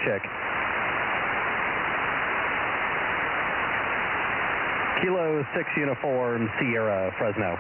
check. Kilo 6 Uniform Sierra, Fresno.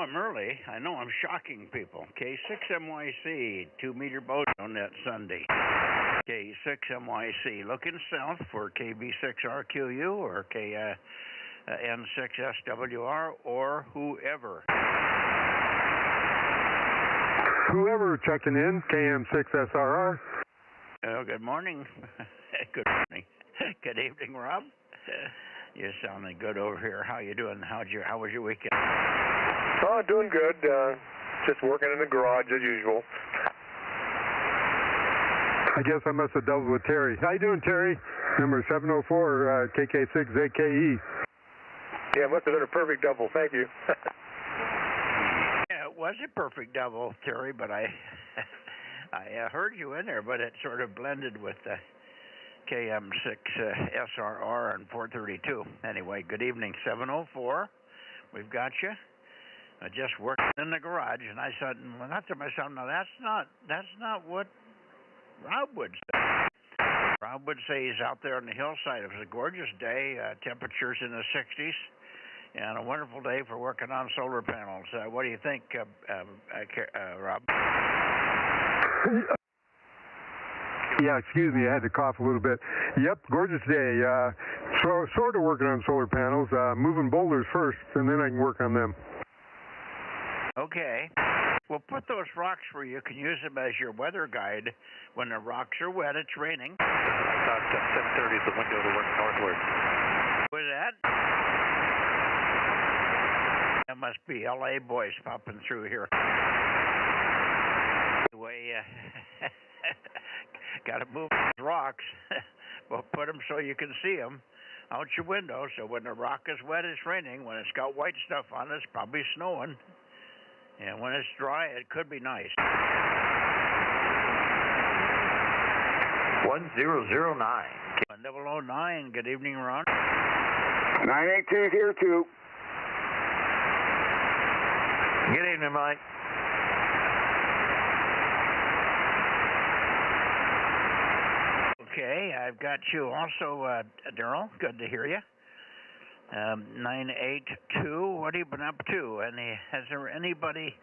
I'm early. I know I'm shocking people. K6MYC, 2-meter Bozo Net Sunday. K6MYC, looking south for KB6RQU or N6SWR or whoever. Whoever checking in, KM6SRR. Oh, good morning. Good morning. Good evening, Rob. You're sounding good over here. How you doing? How was your weekend? Oh, doing good. Just working in the garage as usual. I guess I must have doubled with Terry. How you doing, Terry? Number 704, KK6ZKE. Yeah, must have been a perfect double. Thank you. Yeah, it was a perfect double, Terry, but I heard you in there, but it sort of blended with the KM6SRR and 432. Anyway, good evening, 704. We've got you. I just worked in the garage, and I said, well, not to myself, no, that's not what Rob would say. Rob would say he's out there on the hillside. It was a gorgeous day, temperatures in the 60s, and a wonderful day for working on solar panels. What do you think, Rob? Yeah, excuse me, I had to cough a little bit. Yep, gorgeous day. Sort of working on solar panels, moving boulders first, and then I can work on them. Okay. We'll put those rocks where you can use them as your weather guide. When the rocks are wet, it's raining. About 7:30 is the window to work northward. Was that? That must be LA boys popping through here. Anyway, got to move those rocks. Well, put them so you can see them out your window. So when the rock is wet, it's raining. When it's got white stuff on it, it's probably snowing. And when it's dry, it could be nice. 1009. 1009. Good evening, Ron. 982 here, too. Good evening, Mike. Okay, I've got you also, Daryl. Good to hear you. 982. What have you been up to? Has there anybody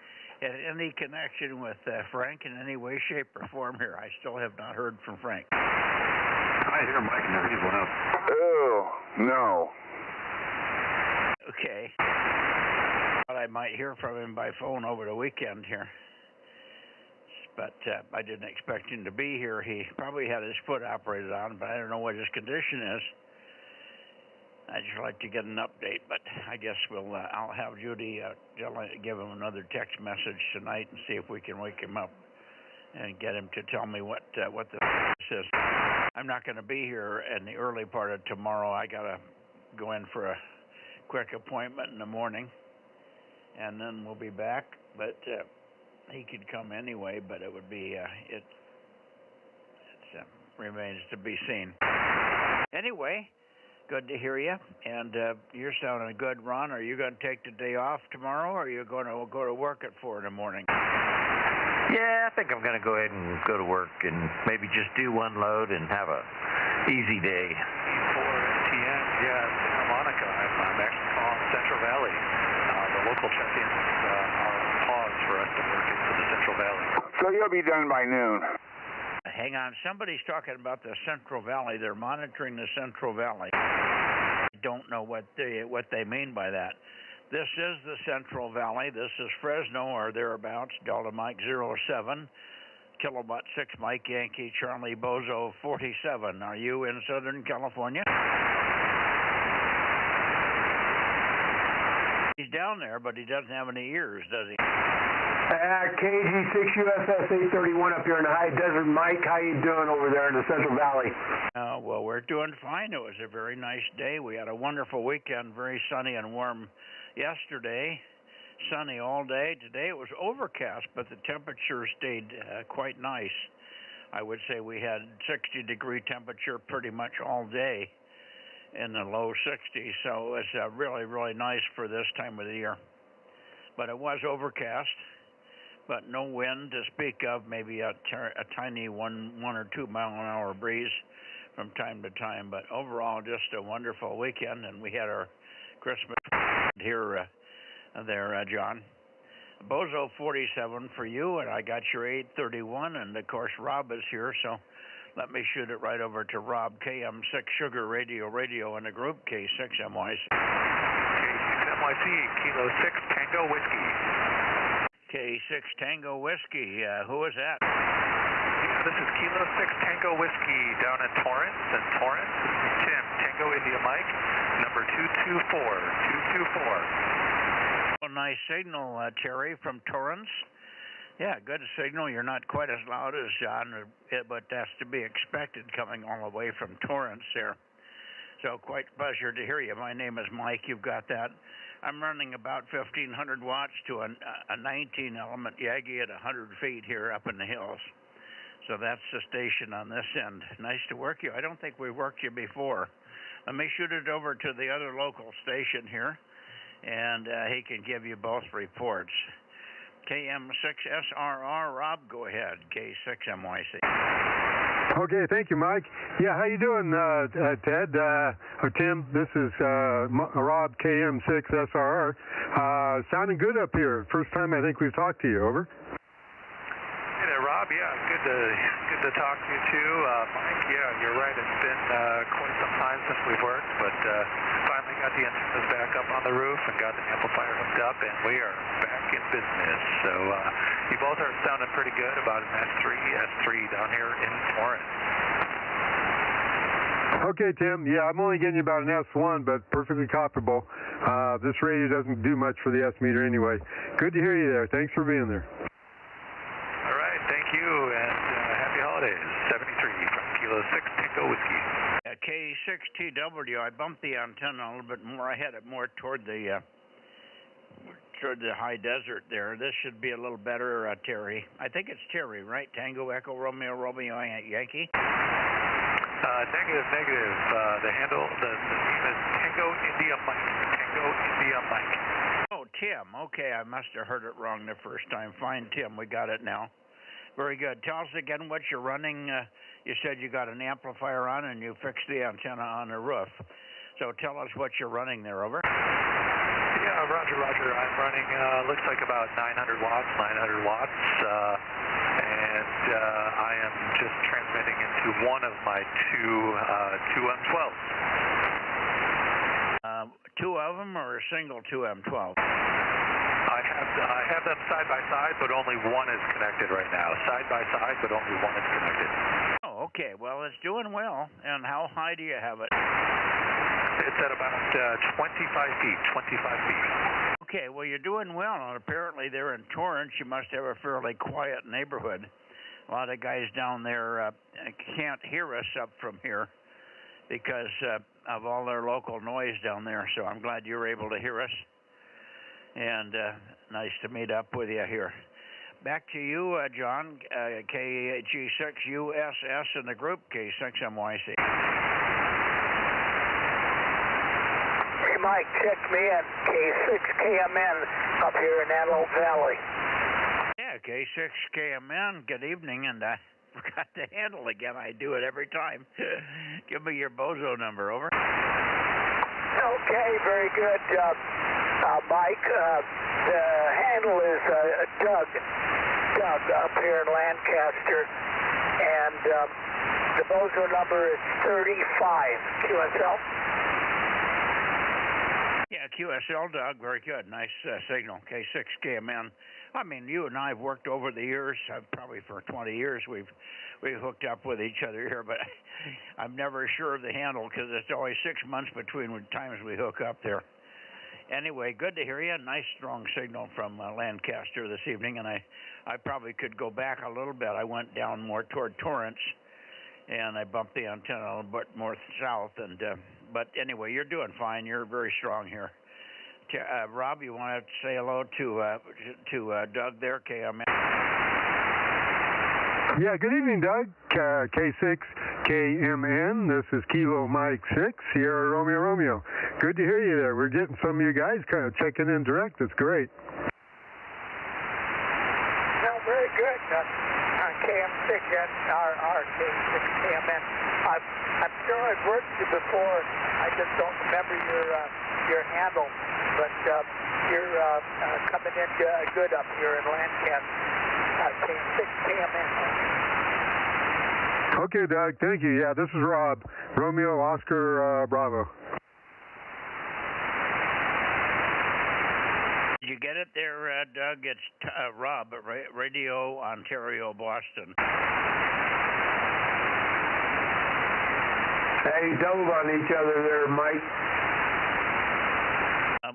had any connection with Frank in any way, shape, or form here? I still have not heard from Frank. I hear Mike never gives one up. Oh, no. Okay. Thought I might hear from him by phone over the weekend here. But I didn't expect him to be here. He probably had his foot operated on, but I don't know what his condition is. I'd just like to get an update, but I guess I'll have Judy give him another text message tonight and see if we can wake him up and get him to tell me what the is. I'm not going to be here in the early part of tomorrow. I got to go in for a quick appointment in the morning, and then we'll be back. But he could come anyway, but it would be it remains to be seen. Anyway. Good to hear you, and you're sounding good, Ron. Are you going to take the day off tomorrow, or are you going to go to work at 4 in the morning? Yeah, I think I'm going to go ahead and go to work and maybe just do one load and have a easy day. 4 MTN, yeah, Santa Monica. I'm actually calling Central Valley. The local check-ins are on pause for us to work into the Central Valley. So you'll be done by noon. Hang on, somebody's talking about the Central Valley. They're monitoring the Central Valley. I don't know what they mean by that. This is the Central Valley. This is Fresno or thereabouts. Delta Mike 07, Kilowatt 6 Mike Yankee Charlie Bozo 47. Are you in Southern California? He's down there, but he doesn't have any ears, does he? KG6USS 831 up here in the high desert. Mike, how you doing over there in the Central Valley? Well, we're doing fine. It was a very nice day. We had a wonderful weekend, very sunny and warm yesterday. Sunny all day. Today it was overcast, but the temperature stayed quite nice. I would say we had 60-degree temperature pretty much all day in the low 60s, so it's really, really nice for this time of the year. But it was overcast, but no wind to speak of, maybe a tiny one or 2 mile an hour breeze from time to time. But overall, just a wonderful weekend, and we had our Christmas here, John. Bozo 47 for you, and I got your 831, and of course Rob is here, so let me shoot it right over to Rob. KM6 Sugar Radio in the group, K6 MYC. K6 MYC, Kilo 6 Tango Whiskey. K6 Tango Whiskey, who is that? Yeah, this is Kilo 6 Tango Whiskey down in Torrance. And Torrance, this is Tim, Tango India Mike, number 224. Well, nice signal, Terry from Torrance. Yeah, good signal. You're not quite as loud as John, but that's to be expected coming all the way from Torrance there. So quite a pleasure to hear you. My name is Mike. You've got that. I'm running about 1,500 watts to a 19-element Yagi at 100 feet here up in the hills. So that's the station on this end. Nice to work you. I don't think we've worked you before. Let me shoot it over to the other local station here, and he can give you both reports. KM6SRR, Rob, go ahead. K6MYC. Okay, thank you, Mike. Yeah, how you doing, Ted? Or Tim, this is Rob, KM6SRR. Sounding good up here. First time I think we've talked to you, over. Hey there, Rob. Yeah, good to talk to you too. Mike, yeah, you're right. It's been quite some time since we've worked, but finally got the antennas back up on the roof and got the amplifier hooked up, and we are back in business. So you both are sounding pretty good about an S3 down here in Torrance. Okay, Tim. Yeah, I'm only getting you about an S1, but perfectly copyable. This radio doesn't do much for the S meter anyway. Good to hear you there. Thanks for being there. All right, thank you, and happy holidays. 73 from Kilo 6 Tango Whiskey. K6TW, I bumped the antenna a little bit more. I had it more toward the high desert there. This should be a little better, Terry. I think it's Terry, right? Tango Echo Romeo Yankee? Negative. The handle, the name is Tango India Mike. Tango India Mike. Oh, Tim. Okay, I must have heard it wrong the first time. Fine, Tim. We got it now. Very good. Tell us again what you're running. You said you got an amplifier on and you fixed the antenna on the roof. So tell us what you're running there, over. Yeah, Roger. I'm running, looks like about 900 watts, and I am just transmitting into one of my two M12s. Two of them or a single 2M12? I have them side by side, but only one is connected right now. Side by side, but only one is connected. Oh, okay. Well, it's doing well. And how high do you have it? It's at about 25 feet. Okay, well, you're doing well. And apparently there in Torrance, you must have a fairly quiet neighborhood. A lot of guys down there can't hear us up from here because of all their local noise down there. So I'm glad you're able to hear us. And nice to meet up with you here. Back to you, John, KG6USS in the group, K6MYC. Hey, Mike, check me in. K6KMN up here in Antelope Valley. Yeah, K6KMN, good evening, and I forgot the handle again. I do it every time. Give me your Bozo number, over. Okay, very good. Mike, the handle is Doug up here in Lancaster, and the Bozo number is 35 QSL. Yeah, QSL, Doug, very good. Nice signal, K6KMN. I mean, you and I have worked over the years, probably for 20 years we've hooked up with each other here, but I'm never sure of the handle because it's always 6 months between times we hook up there. Anyway, good to hear you. Nice, strong signal from Lancaster this evening, and I probably could go back a little bit. I went down more toward Torrance, and I bumped the antenna a little bit more south. And but anyway, you're doing fine. You're very strong here. Rob, you want to say hello to Doug there, KMN? Yeah, good evening, Doug. K6KMN. This is Kilo Mike 6, Sierra Romeo. Good to hear you there. We're getting some of you guys kind of checking in direct. It's great. No, very good. KM6 and our K6KMN. I'm sure I've worked with you before. I just don't remember your handle. but you're coming in good up here in Lancan. K6 KMN. Okay, Doug, thank you. Yeah, this is Rob, Romeo Oscar Bravo. Did you get it there, Doug? It's Rob, Radio Ontario, Boston. Hey, doubled on each other there, Mike.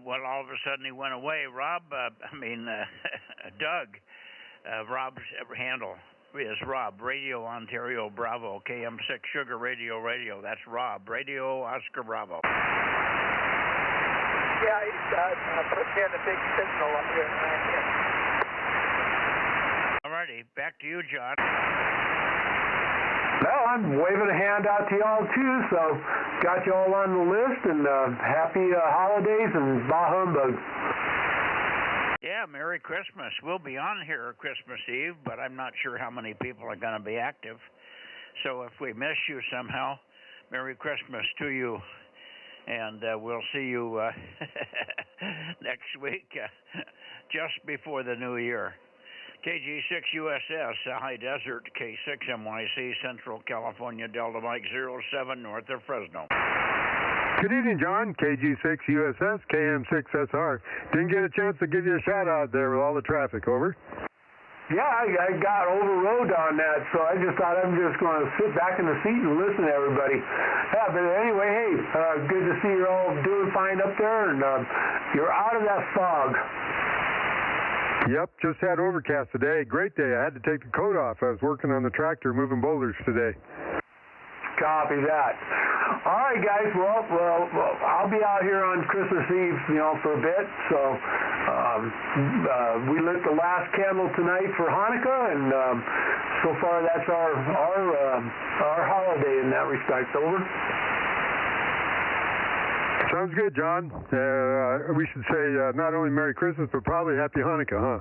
Well, all of a sudden he went away. Rob, Doug, Rob's handle is Rob, Radio Ontario Bravo, KM6 Sugar Radio. That's Rob, Radio Oscar Bravo. Yeah, he's putting in a big signal up here in Lancan. All righty, back to you, John. Well, I'm waving a hand out to y'all too, so got you all on the list, and happy holidays and bah humbug. Yeah, Merry Christmas. We'll be on here Christmas Eve, but I'm not sure how many people are going to be active. So if we miss you somehow, Merry Christmas to you, and we'll see you next week, just before the new year. KG6 USS, High Desert, K6 MYC, Central California, Delta Mike 07, north of Fresno. Good evening, John. KG6 USS, KM6SR. Didn't get a chance to give you a shout out there with all the traffic. Over. Yeah, I got overrode on that, so I just thought I'm just going to sit back in the seat and listen to everybody. Yeah, but anyway, hey, good to see you're all doing fine up there, and you're out of that fog. Yep, just had overcast today. Great day. I had to take the coat off. I was working on the tractor moving boulders today. Copy that. All right, guys. Well, I'll be out here on Christmas Eve, for a bit. So we lit the last candle tonight for Hanukkah, and so far that's our holiday in that respect. Over. Sounds good, John. We should say not only Merry Christmas, but probably Happy Hanukkah, huh?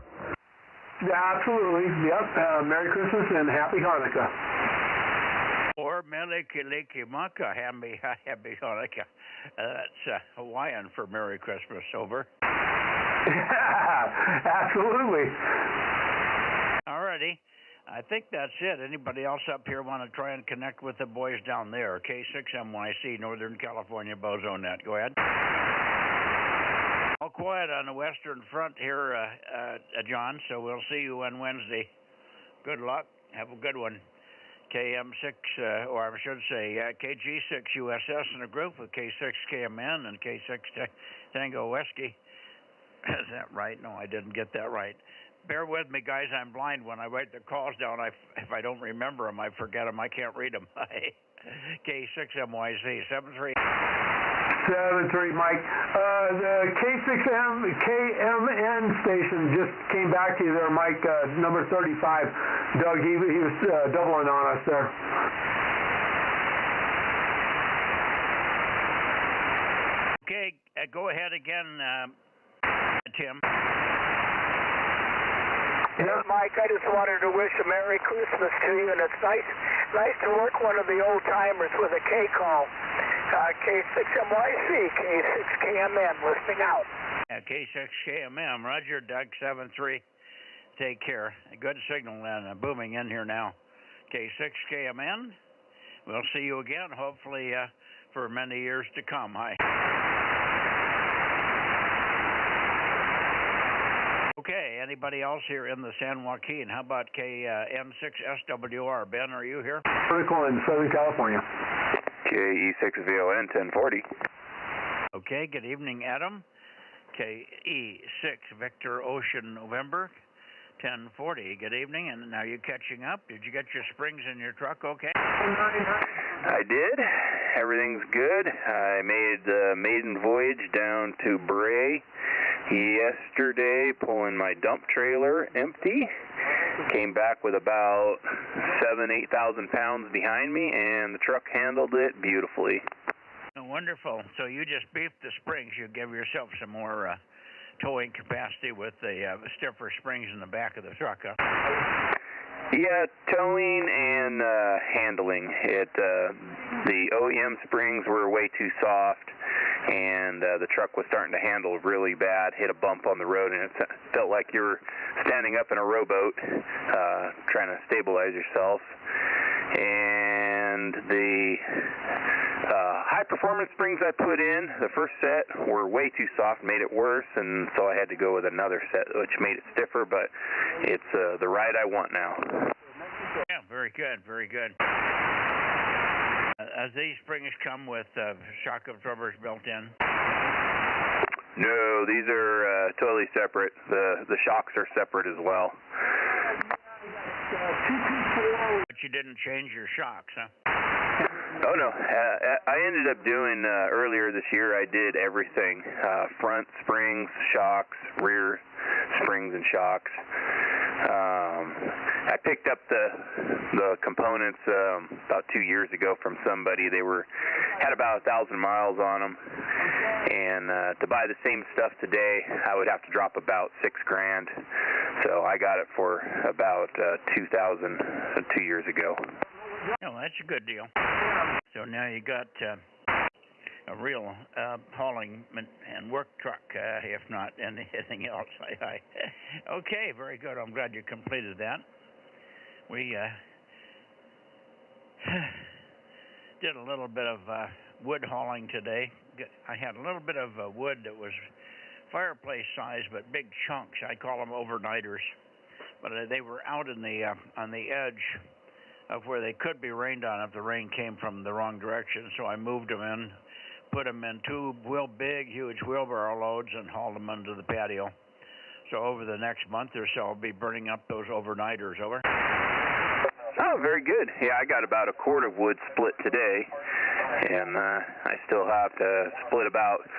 Yeah, absolutely. Yep. Merry Christmas and Happy Hanukkah. Or Melikimaka, Happy Hanukkah. That's Hawaiian for Merry Christmas. Over. Absolutely. All righty. I think that's it. Anybody else up here want to try and connect with the boys down there? K6MYC, Northern California, Bozo Net. Go ahead. All quiet on the Western Front here, John, so we'll see you on Wednesday. Good luck. Have a good one. KM6, or I should say KG6 USS in a group with K6 KMN and K6 Tango Whiskey. Is that right? No, I didn't get that right. Bear with me, guys. I'm blind. When I write the calls down, if I don't remember them, I forget them. I can't read them. K6MYC, 73. 73, Mike. The KMN station just came back to you there, Mike, number 35. Doug, he was doubling on us there. Okay, go ahead again, Tim. Yeah, Mike, I just wanted to wish a Merry Christmas to you, and it's nice to work one of the old timers with a K call. K6MYC, K6KMN, listening out. K6KMM, Roger, Doug 73. Take care. Good signal and booming in here now. K6KMN. We'll see you again, hopefully for many years to come. Hi. Okay, anybody else here in the San Joaquin? How about KN6SWR? Ben, are you here? Vertical in Southern California. KE6VON 1040. Okay, good evening, Adam. KE6 Victor Ocean November 1040. Good evening, and now you're catching up. Did you get your springs in your truck okay? I did. Everything's good. I made the maiden voyage down to Bray yesterday, pulling my dump trailer empty. Came back with about 8,000 pounds behind me, and the truck handled it beautifully. Oh, wonderful. So you just beefed the springs. You give yourself some more towing capacity with the stiffer springs in the back of the truck, huh? Yeah, towing and handling. The OEM springs were way too soft, and the truck was starting to handle really bad, hit a bump on the road, and it felt like you were standing up in a rowboat trying to stabilize yourself. And the high performance springs I put in, the first set were way too soft, made it worse, and so I had to go with another set, which made it stiffer, but it's the ride I want now. Yeah, very good, very good. These springs come with shock absorbers built in? No, these are totally separate. The shocks are separate as well. But you didn't change your shocks, huh? Oh, no. I ended up doing, earlier this year, I did everything. Front springs, shocks, rear springs and shocks. I picked up the components about 2 years ago from somebody. They had about 1,000 miles on them, and to buy the same stuff today, I would have to drop about $6,000. So I got it for about $2,000 2 years ago. Oh, that's a good deal. So now you got a real hauling and work truck, if not anything else. Okay, very good. I'm glad you completed that. We did a little bit of wood hauling today. I had a little bit of wood that was fireplace size, but big chunks. I call them overnighters. But they were out in the on the edge of where they could be rained on if the rain came from the wrong direction. So I moved them in, put them in two big, huge wheelbarrow loads, and hauled them into the patio. So over the next month or so, I'll be burning up those overnighters. Over. Oh, very good. Yeah, I got about a cord of wood split today, and I still have to split about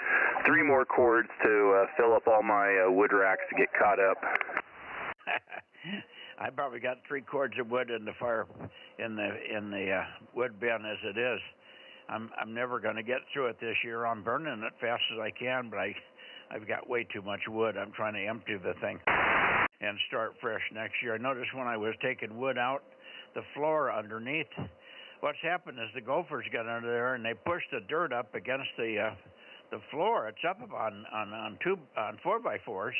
3 more cords to fill up all my wood racks to get caught up. I probably got 3 cords of wood in the fire in the wood bin as it is. I'm never going to get through it this year. I'm burning it fast as I can, but I've got way too much wood. I'm trying to empty the thing and start fresh next year. I noticed when I was taking wood out, the floor underneath, what's happened is the gophers got under there and they pushed the dirt up against the floor. It's up on 4x4s.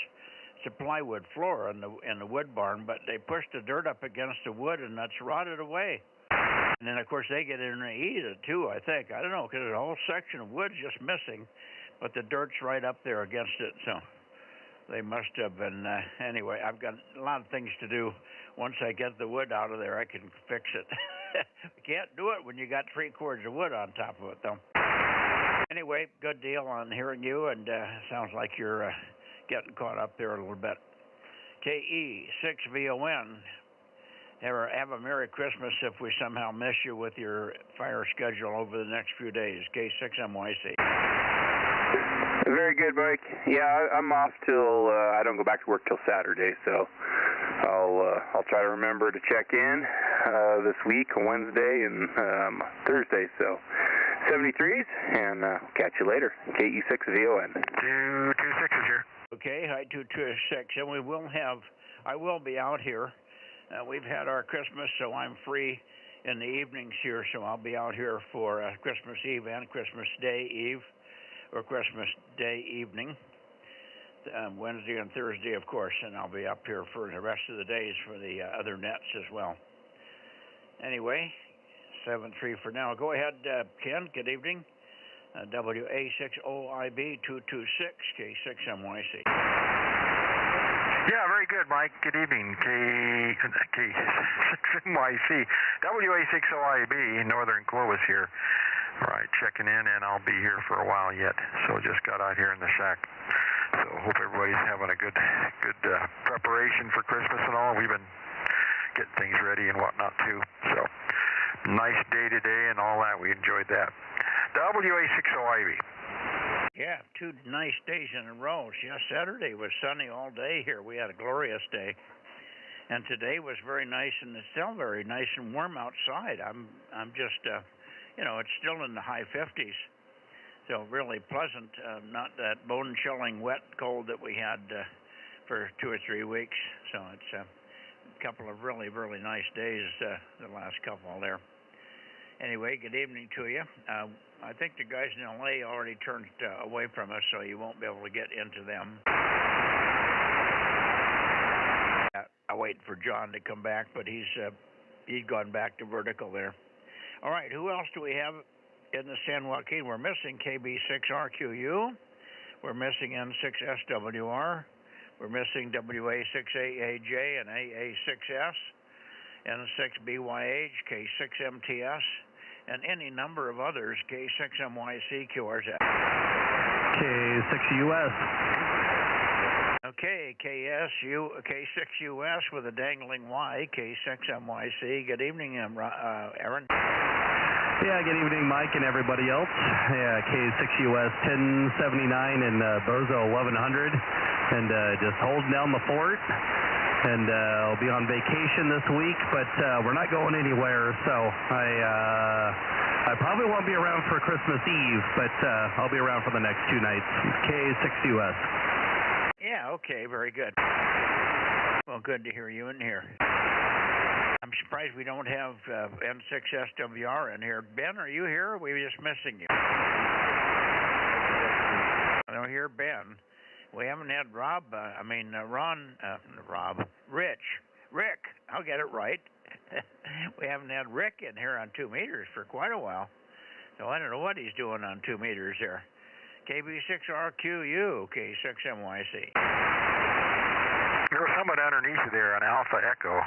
It's a plywood floor in the wood barn, but they pushed the dirt up against the wood and that's rotted away. And then of course they get in and eat it too, I think. I don't know, because there's a whole section of wood just missing, but the dirt's right up there against it, so they must have been, anyway, I've got a lot of things to do. Once I get the wood out of there, I can fix it. You can't do it when you got 3 cords of wood on top of it, though. Anyway, good deal on hearing you, and sounds like you're getting caught up there a little bit. KE6VON, have a Merry Christmas if we somehow miss you with your fire schedule over the next few days. K6MYC. Very good, Mike. Yeah, I'm off till I don't go back to work till Saturday, so I'll try to remember to check in this week, Wednesday and Thursday. So 73s, and catch you later. KE6VON. 226 is here. Okay, hi 226, and I will be out here. We've had our Christmas, so I'm free in the evenings here, so I'll be out here for Christmas Eve and Christmas Day Eve, or Christmas Day evening, Wednesday and Thursday, of course, and I'll be up here for the rest of the days for the other nets as well. Anyway, 7-3 for now. Go ahead, Ken. Good evening. WA6OIB 226 K6MYC. Yeah, very good, Mike. Good evening, K6MYC. WA6OIB, Northern Clovis here. All right, checking in, and I'll be here for a while yet. So just got out here in the shack. So hope everybody's having a good preparation for Christmas and all. We've been getting things ready and whatnot too. So nice day today and all that. We enjoyed that. WA6OIB. Yeah, 2 nice days in a row. Yeah, Saturday was sunny all day here. We had a glorious day. And today was very nice, and it's still very nice and warm outside. I'm just, it's still in the high 50s. So really pleasant, not that bone-chilling wet cold that we had for 2 or 3 weeks. So it's a couple of really, really nice days, the last couple there. Anyway, good evening to you. I think the guys in L.A. already turned away from us, so you won't be able to get into them. I'm waiting for John to come back, but he's gone back to vertical there. All right, who else do we have in the San Joaquin? We're missing KB6RQU. We're missing N6SWR. We're missing WA6AAJ and AA6S, N6BYH, K6MTS, and any number of others, K6MYC, QRZ. K6US. Okay, K6US with a dangling Y, K6MYC. Good evening, Aaron. Yeah, good evening, Mike and everybody else. Yeah, K6US 1079 and Bozo 1100. And just holding down the fort. And I'll be on vacation this week, but we're not going anywhere, so I probably won't be around for Christmas Eve, but I'll be around for the next 2 nights. K6US. Yeah, okay, very good. Well, good to hear you in here. I'm surprised we don't have N6SWR in here. Ben, are you here? Or are we just missing you? I don't hear Ben. We haven't had Rick, I'll get it right. We haven't had Rick in here on 2 meters for quite a while. So I don't know what he's doing on 2 meters here. KB6RQU, K6MYC. You're somewhat underneath you there on Alpha Echo.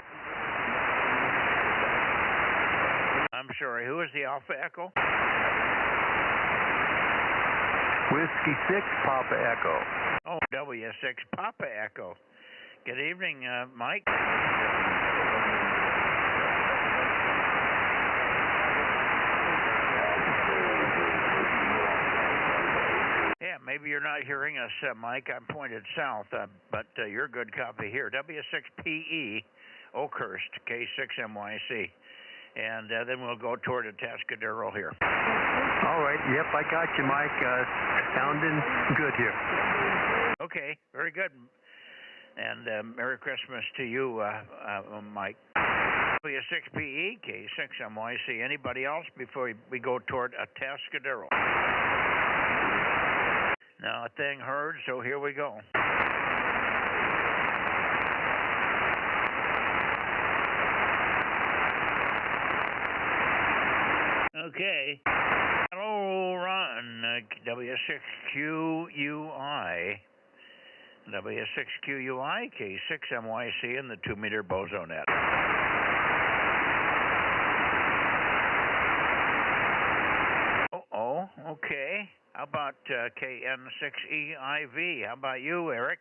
I'm sorry, who is the Alpha Echo? Whiskey 6, Papa Echo. Oh, W6 Papa Echo. Good evening, Mike. Yeah, maybe you're not hearing us, Mike. I'm pointed south, but you're good copy here. W6PE, Oakhurst, K6MYC. And then we'll go toward Atascadero here. All right, yep, I got you, Mike. Sounding good here. Okay, very good. And Merry Christmas to you, Mike. W6PE, K6MYC. Anybody else before we go toward Atascadero? Now, a thing heard, so here we go. Okay. Hello, Ron. W6QUI. W6QUI, K6MYC in the 2 meter Bozo Net. Oh, okay. How about KN6EIV? How about you, Eric?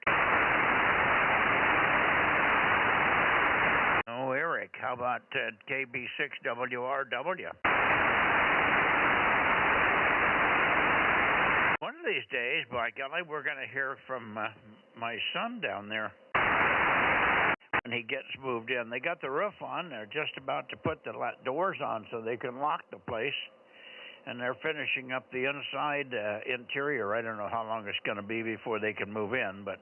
Oh, Eric. How about KB6WRW? One of these days, by golly, we're going to hear from my son down there when he gets moved in. They got the roof on. They're just about to put the doors on so they can lock the place. And they're finishing up the inside interior. I don't know how long it's going to be before they can move in, but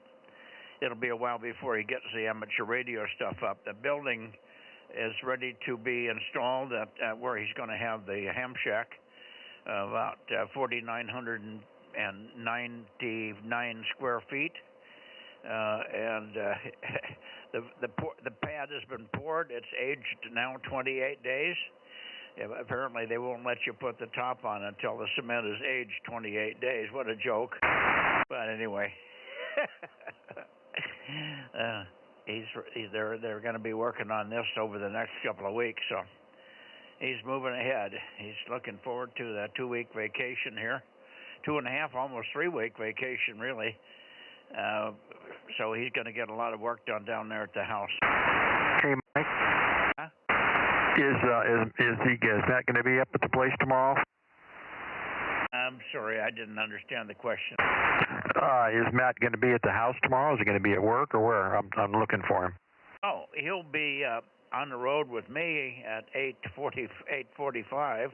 it'll be a while before he gets the amateur radio stuff up. The building is ready to be installed at where he's going to have the ham shack, about 4,999 square feet. And the pad has been poured. It's aged now 28 days. Apparently, they won't let you put the top on until the cement is aged 28 days. What a joke. But anyway, they're going to be working on this over the next couple of weeks. So he's moving ahead. He's looking forward to that 2-week vacation here. 2.5, almost 3-week vacation, really. So he's going to get a lot of work done down there at the house. Hey, Mike. Huh? Is Matt going to be up at the place tomorrow? I'm sorry, I didn't understand the question. Is Matt going to be at the house tomorrow? Is he going to be at work or where? I'm looking for him. Oh, he'll be on the road with me at 8:45,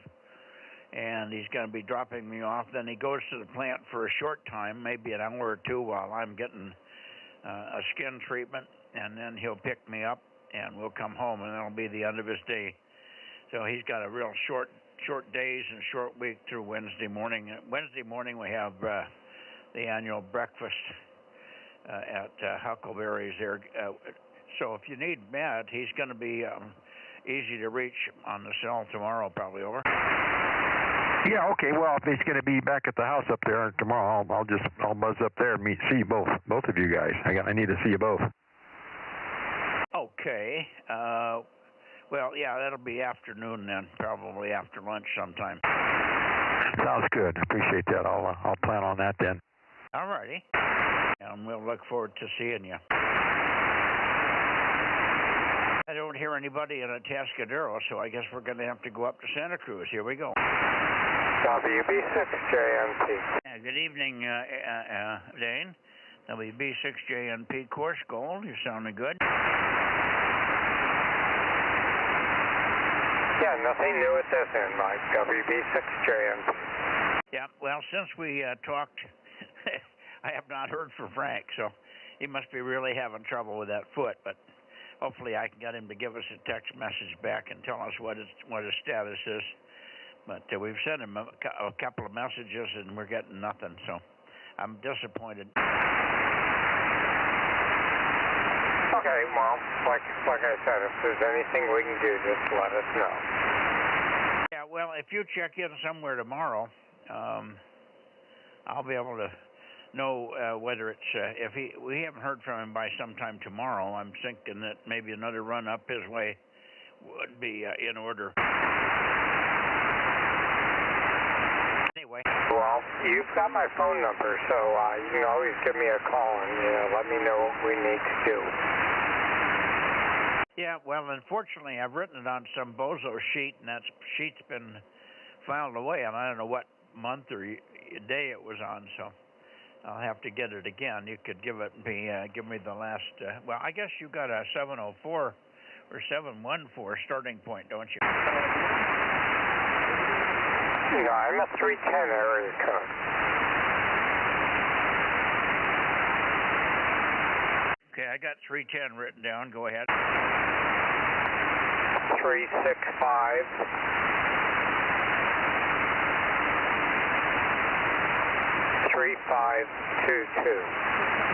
and he's going to be dropping me off. Then he goes to the plant for a short time, maybe an hour or two, while I'm getting a skin treatment, and then he'll pick me up, and we'll come home, and that'll be the end of his day. So he's got a real short short days and short week through Wednesday morning. Wednesday morning we have the annual breakfast at Huckleberry's there. So if you need Matt, he's going to be easy to reach on the cell tomorrow, probably. Over. Yeah, okay. Well, if he's going to be back at the house up there tomorrow, I'll buzz up there and see both of you guys. I need to see you both. Okay. Well, yeah, that'll be afternoon then, probably after lunch sometime. Sounds good. Appreciate that. I'll plan on that then. All righty. And we'll look forward to seeing you. I don't hear anybody in Atascadero, so I guess we're going to have to go up to Santa Cruz. Here we go. WB6JNP. Good evening, Dane. WB6JNP course gold. You're sounding good. Yeah, nothing new at this end, Mike. WB6JNP. Yeah, well, since we talked, I have not heard from Frank, so he must be really having trouble with that foot, but hopefully I can get him to give us a text message back and tell us what his status is. But we've sent him a couple of messages and we're getting nothing, so I'm disappointed. Okay, well, like I said, if there's anything we can do, just let us know. Yeah, well, if you check in somewhere tomorrow, I'll be able to know whether it's we haven't heard from him by sometime tomorrow. I'm thinking that maybe another run up his way would be in order. Anyway. Well, you've got my phone number, so you can always give me a call and let me know what we need to do. Yeah, well, unfortunately, I've written it on some Bozo sheet, and that sheet's been filed away, and I don't know what month or day it was on, so I'll have to get it again. You could give me the last, well, I guess you got a 704 or 714 starting point, don't you? No, I'm a 310 area code. Okay, I got 310 written down. Go ahead. 365. 3522.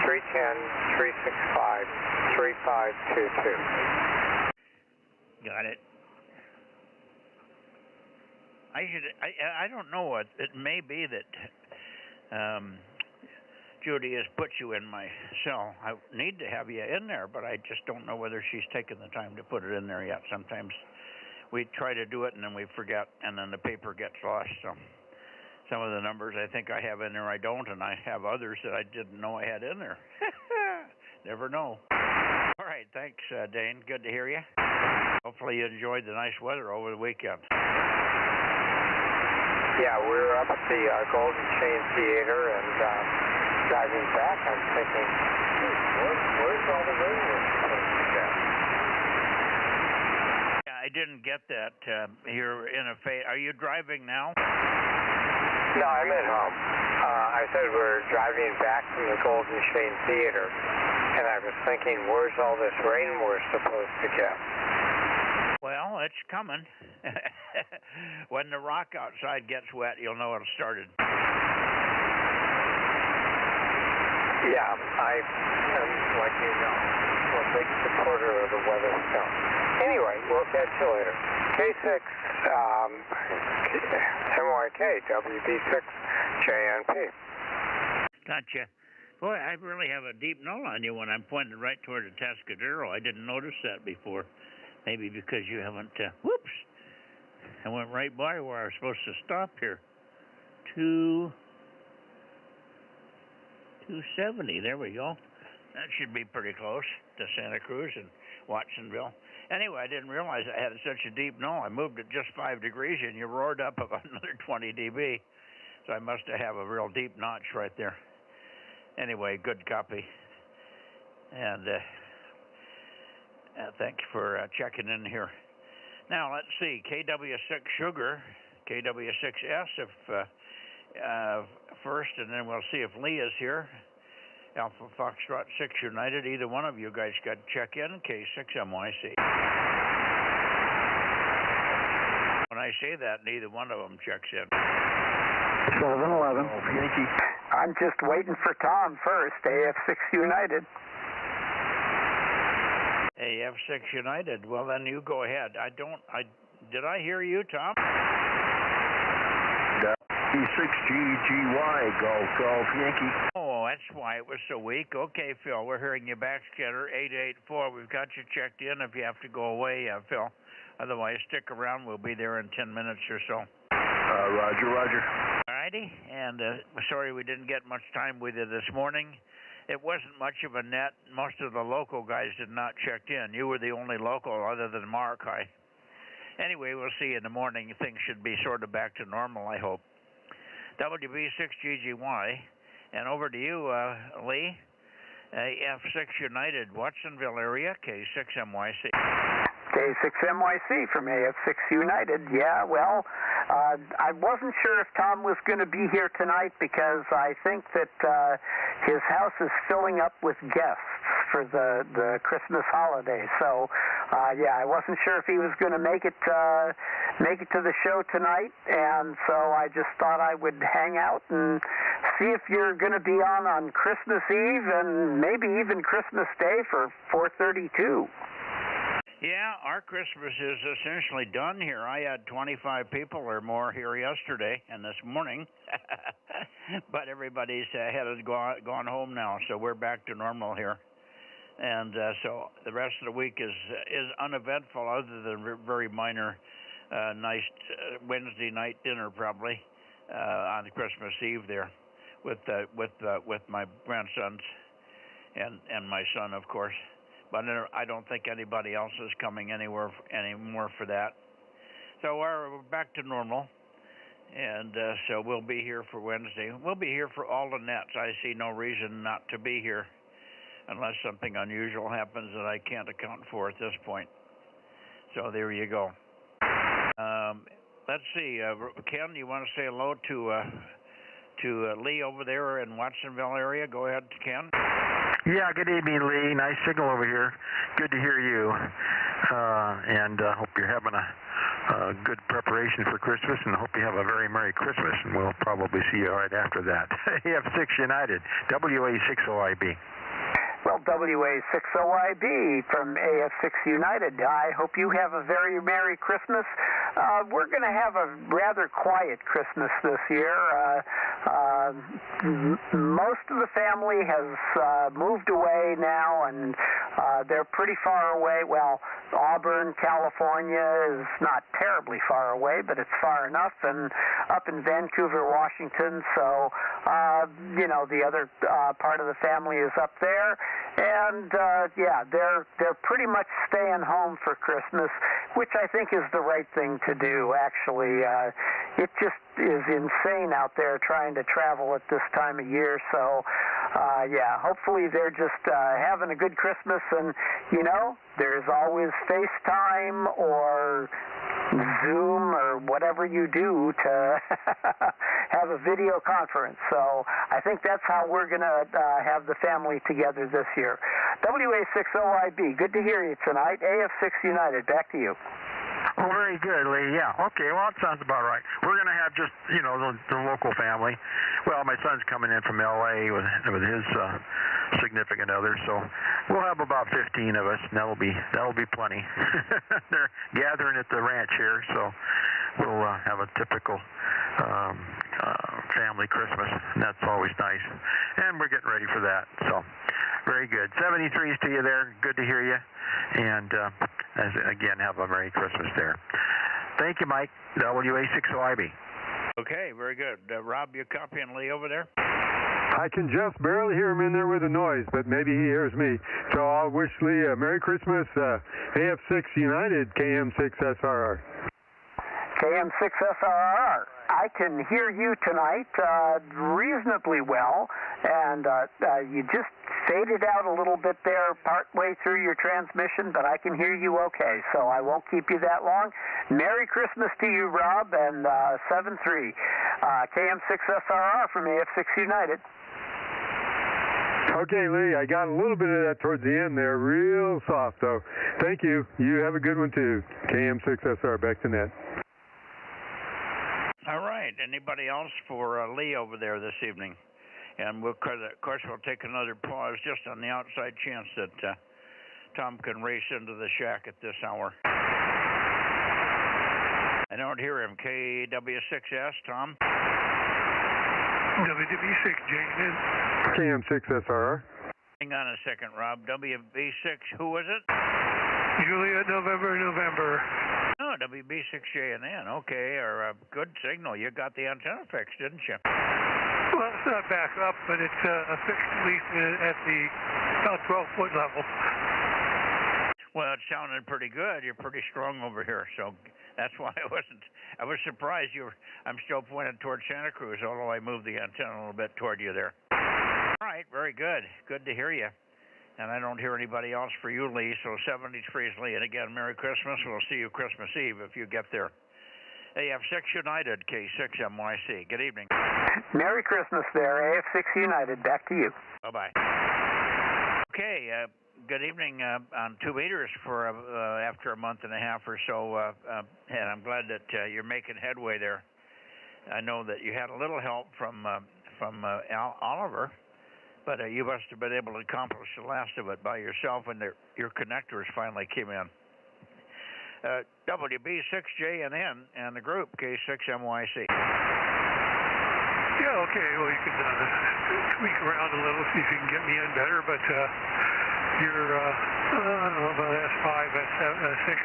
310, 365, 3522. Got it. I don't know what it may be that Judy has put you in my cell. I need to have you in there, but I just don't know whether she's taken the time to put it in there yet. Sometimes we try to do it and then we forget, and then the paper gets lost. So some of the numbers I think I have in there I don't, and I have others that I didn't know I had in there. Never know. All right, thanks, Dane. Good to hear you. Hopefully you enjoyed the nice weather over the weekend. Yeah, we're up at the Golden Chain Theater and driving back. I'm thinking, where's all the rain? Yeah, I didn't get that. You're in a phase. Are you driving now? No, I'm at home. I said we're driving back from the Golden Chain Theater, and I was thinking, where's all this rain we're supposed to get? Well, it's coming. When the rock outside gets wet, you'll know it started. Yeah, I am, like you know, a big supporter of the weather stone. Anyway, we'll catch you later. K6, MYK, WB6JNP. Gotcha. Boy, I really have a deep null on you when I'm pointed right toward the Atascadero. I didn't notice that before. Maybe because you haven't, whoops, I went right by where I was supposed to stop here. 270, there we go. That should be pretty close to Santa Cruz and Watsonville. Anyway, I didn't realize I had such a deep null. I moved it just 5 degrees and you roared up about another 20 dB. So I must have a real deep notch right there. Anyway, good copy. And thanks for checking in here. Now, let's see. KW6 Sugar, KW6S if first, and then we'll see if Lee is here. Alpha Foxtrot 6 United. Either one of you guys got to check in. K6MYC. When I I say that, neither one of them checks in. 711. Yankee. I'm just waiting for Tom first, AF6 United. AF6 United. Well, then you go ahead. Did I hear you, Tom? E6GGY, Golf Yankee. Oh, that's why it was so weak. Okay, Phil, we're hearing you back, Scatter 884. We've got you checked in. If you have to go away, Phil. Otherwise, stick around. We'll be there in 10 minutes or so. Roger, roger. All righty, and sorry we didn't get much time with you this morning. It wasn't much of a net. Most of the local guys did not check in. You were the only local other than Mark. Anyway, we'll see you in the morning. Things should be sort of back to normal, I hope. WB6GGY, and over to you, Lee. AF6 United, Watsonville area, K6MYC. K6MYC from AF6 United. Yeah, well, I wasn't sure if Tom was going to be here tonight because I think that his house is filling up with guests for the Christmas holiday. So, yeah, I wasn't sure if he was going to make it to the show tonight, and so I just thought I would hang out and see if you're going to be on Christmas Eve and maybe even Christmas Day for 432. Yeah, our Christmas is essentially done here. I had 25 people or more here yesterday and this morning, but everybody's has gone home now, so we're back to normal here. And so the rest of the week is uneventful, other than very minor, nice Wednesday night dinner probably on Christmas Eve there with my grandsons and my son, of course. But I don't think anybody else is coming anymore for that. So we're back to normal, and so we'll be here for Wednesday. We'll be here for all the nets. I see no reason not to be here unless something unusual happens that I can't account for at this point. So there you go. Let's see, Ken, you want to say hello to Lee over there in Watsonville area? Go ahead, Ken. Yeah, good evening, Lee. Nice signal over here. Good to hear you. And hope you're having a good preparation for Christmas, and hope you have a very Merry Christmas, and we'll probably see you right after that. AF6 United, WA6OIB. Well, WA6OIB from AF6 United. I hope you have a very Merry Christmas. We're going to have a rather quiet Christmas this year. Most of the family has moved away now, and they're pretty far away. Well, Auburn, California is not terribly far away, but it's far enough, and up in Vancouver, Washington. So, the other part of the family is up there. And yeah, they're pretty much staying home for Christmas, which I think is the right thing to do. Actually, it just is insane out there trying to travel at this time of year. So, yeah, hopefully they're just having a good Christmas. And there's always FaceTime or Zoom or whatever you do to have a video conference. So I think that's how we're going to have the family together this year. WA6OIB, good to hear you tonight. AF6 United, back to you. Oh, very good, Lee. Yeah. Okay. Well, that sounds about right. We're going to have just, the local family. Well, my son's coming in from L.A. with his significant other, so we'll have about 15 of us, and that'll be plenty. They're gathering at the ranch here, so we'll have a typical family Christmas, and that's always nice. And we're getting ready for that. So, very good. 73s to you there. Good to hear you. And again, have a Merry Christmas there. Thank you, Mike. WA6OIB. Okay, very good. Rob, you copying Lee over there? I can just barely hear him in there with the noise, but maybe he hears me. So I'll wish Lee a Merry Christmas. AF6 United, KM6SRR. KM6SRR. I can hear you tonight reasonably well, and you just faded out a little bit there partway through your transmission, but I can hear you okay, so I won't keep you that long. Merry Christmas to you, Rob, and 7-3. KM6SRR from AF6 United. Okay, Lee, I got a little bit of that towards the end there, real soft, though. Thank you. You have a good one, too. KM6SR, back to net. All right. Anybody else for Lee over there this evening? And of course, we'll take another pause just on the outside chance that Tom can race into the shack at this hour. I don't hear him. KW6S, Tom? WDB6J, KM6SR. Hang on a second, Rob. WB6, who was it? Juliet, November. Oh, WB6JNN. Okay, or good signal. You got the antenna fixed, didn't you? Well, it's not back up, but it's fixed at least at the about 12-foot level. Well, it sounded pretty good. You're pretty strong over here, so that's why I was surprised I'm still pointed towards Santa Cruz, although I moved the antenna a little bit toward you there. All right, very good. Good to hear you. And I don't hear anybody else for you, Lee, so 73 is Lee. And again, Merry Christmas. We'll see you Christmas Eve if you get there. AF6 United, K6MYC. Good evening. Merry Christmas there, AF6 United. Back to you. Bye-bye. Okay, good evening on 2 meters for after a month and a half or so, and I'm glad that you're making headway there. I know that you had a little help from Oliver, but you must have been able to accomplish the last of it by yourself when your connectors finally came in. WB6JNN and the group K6MYC. Yeah, okay, well, you can tweak around a little, see if you can get me in better, but you're, I don't know, about S5, S7, S6,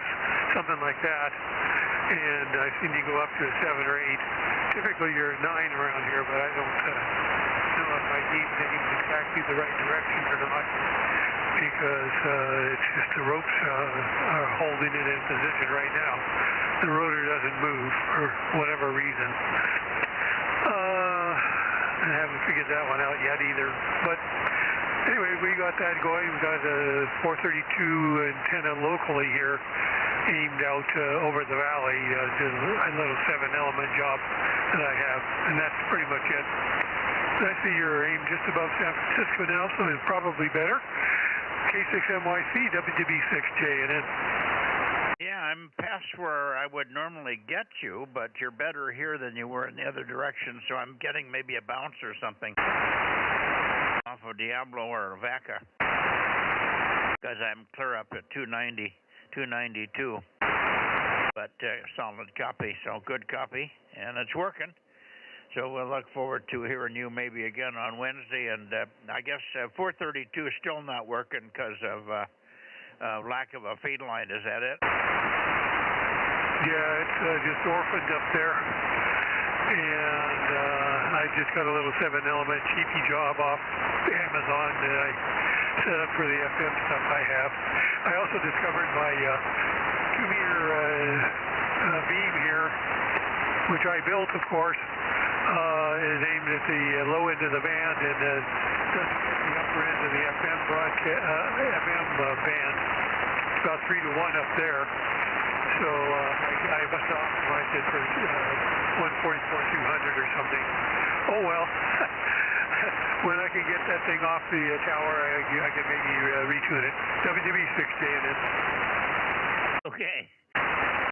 something like that, and I've seen you go up to a 7 or 8. Typically you're a 9 around here, but I don't know if I need to aim exactly the right direction or not, because it's just the ropes are holding it in position right now. The rotor doesn't move for whatever reason. I haven't figured that one out yet either, but anyway, we got that going. We got a 432 antenna locally here, aimed out over the valley, just a little 7-element job that I have, and that's pretty much it. I see you're aimed just above San Francisco now, so it's probably better. K6MYC, WDB6JNN. Yeah, I'm past where I would normally get you, but you're better here than you were in the other direction, so I'm getting maybe a bounce or something off of Diablo or Vaca, because I'm clear up at 290, 292, but solid copy, so good copy, and it's working. So we'll look forward to hearing you maybe again on Wednesday, and I guess 432 is still not working because of lack of a feed line. Is that it? Yeah, it's just orphaned up there, and I just got a little 7-element cheapy job off Amazon that I set up for the FM stuff I have. I also discovered my 2-meter beam here, which I built, of course, is aimed at the low end of the band and doesn't hit the upper end of the FM FM band. It's about 3 to 1 up there. So I must have optimized it for 144-200 or something. Oh well. When I can get that thing off the tower, I can maybe retune it. WDB6JNN. Okay.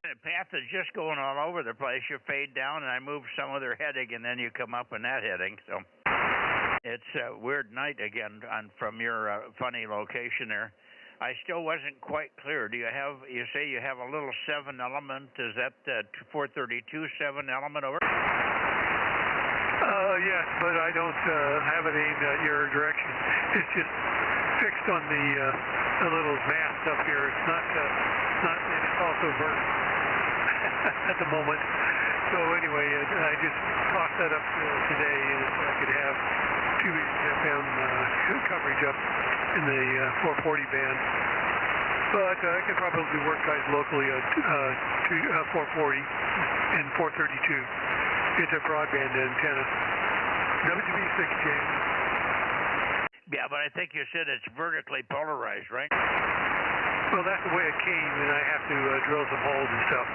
The path is just going all over the place. You fade down, and I move some other heading, and then you come up in that heading. So it's a weird night again from your funny location there. I still wasn't quite clear. You say you have a little 7-element. Is that 432 7-element over? Yes, but I don't have it aimed at your direction. It's just fixed on the little mast up here. It's not, and it's also vertical at the moment. So anyway, I just tossed that up today so I could have 2 FM coverage up in the 440 band. But I could probably work guys locally at 440 and 432. It's a broadband antenna. WDB6J. Yeah, but I think you said it's vertically polarized, right? Well, that's the way it came, and I have to drill some holes and stuff.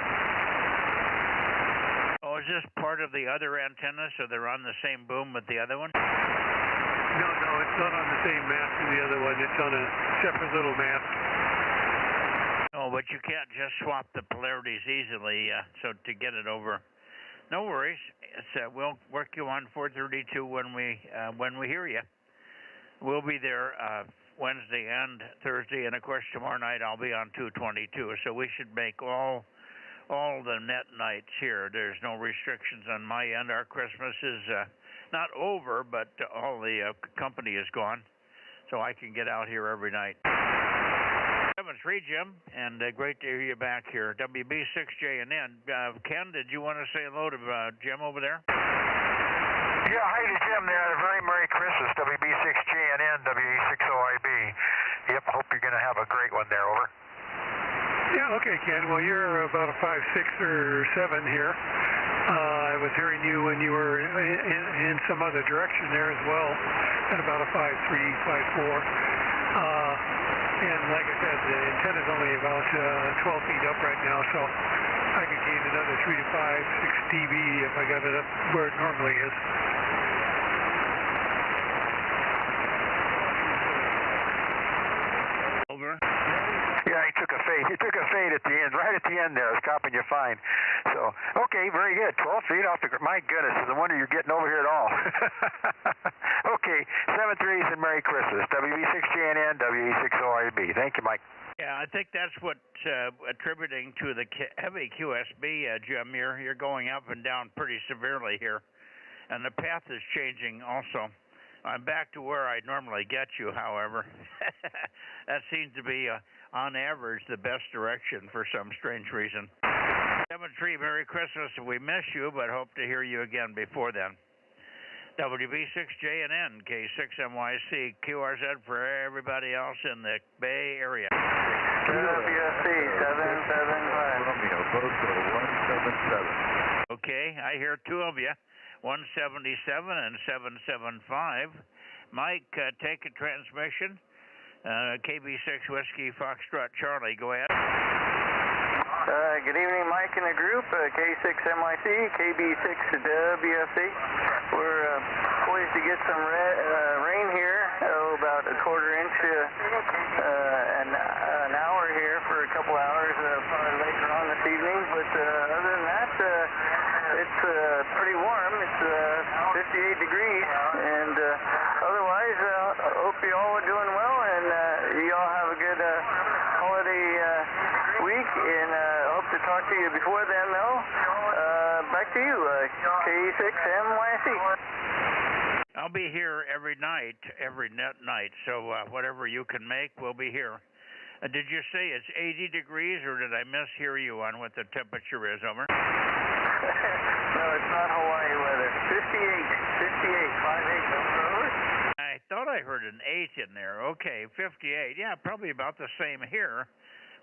Oh, is this part of the other antenna, so they're on the same boom with the other one? No, it's not on the same mast as the other one. It's on a separate little mast. Oh, but you can't just swap the polarities easily, so to get it over No worries. We'll work you on 432 when we hear you. We'll be there Wednesday and Thursday, and of course tomorrow night I'll be on 222. So we should make all the net nights here. There's no restrictions on my end. Our Christmas is not over, but all the company is gone, so I can get out here every night. 7-3, Jim, and great to hear you back here. WB6JNN. Ken, did you want to say hello to Jim over there? Yeah, hi to Jim there. A very Merry Christmas, WB6JNN, WE6OIB. Yep, hope you're going to have a great one there, over. Yeah, okay, Ken. Well, you're about a 5.6 or 7 here. I was hearing you when you were in some other direction there as well, at about a 5.3, 5.4. And like I said, the antenna's only about 12 feet up right now, so I could gain another 3 to 5, 6 dB if I got it up where it normally is. Over. Yeah, he took a fade. He took a fade at the end, right at the end there. I was copying you fine. So, okay, very good. 12 feet off the ground. My goodness, no wonder you're getting over here at all. Okay, 7-3s and Merry Christmas. WB6JNN, WE6OIB. Thank you, Mike. Yeah, I think that's what attributing to the heavy QSB, Jim. You're going up and down pretty severely here, and the path is changing also. I'm back to where I normally get you, however. That seems to be, on average, the best direction for some strange reason. 7-3, Merry Christmas. We miss you, but hope to hear you again before then. WB6JNN, K6MYC, QRZ for everybody else in the Bay Area. WSC 775. Romeo, Bozo 177. Okay, I hear two of you, 177 and 775. Mike, take a transmission. KB6 Whiskey Foxtrot Charlie, go ahead. Good evening, Mike and the group, K6MIC, KB6WFC. We're poised to get some rain here, about a quarter inch an hour here for a couple hours, probably later on this evening. But other than that, it's pretty warm. It's 58 degrees, and otherwise, I hope you all are doing well, and you all have a good holiday week, and hope to talk to you before then, though. Back to you, K6MYC. I'll be here every night, every net night, so whatever you can make, we'll be here. Did you say it's 80 degrees, or did I mishear you on what the temperature is, over? No, it's not Hawaii weather. 58, 58, over. I thought I heard an 8 in there. Okay, 58. Yeah, probably about the same here.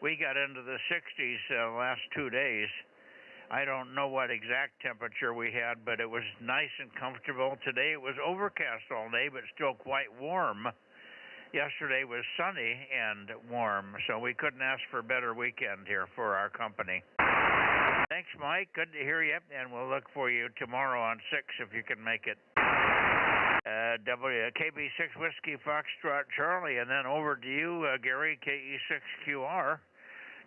We got into the 60s last 2 days. I don't know what exact temperature we had, but it was nice and comfortable. Today it was overcast all day, but still quite warm. Yesterday was sunny and warm, so we couldn't ask for a better weekend here for our company. Thanks, Mike. Good to hear you, and we'll look for you tomorrow on 6 if you can make it. KB6 Whiskey Foxtrot Charlie, and then over to you, Gary, KE6QR.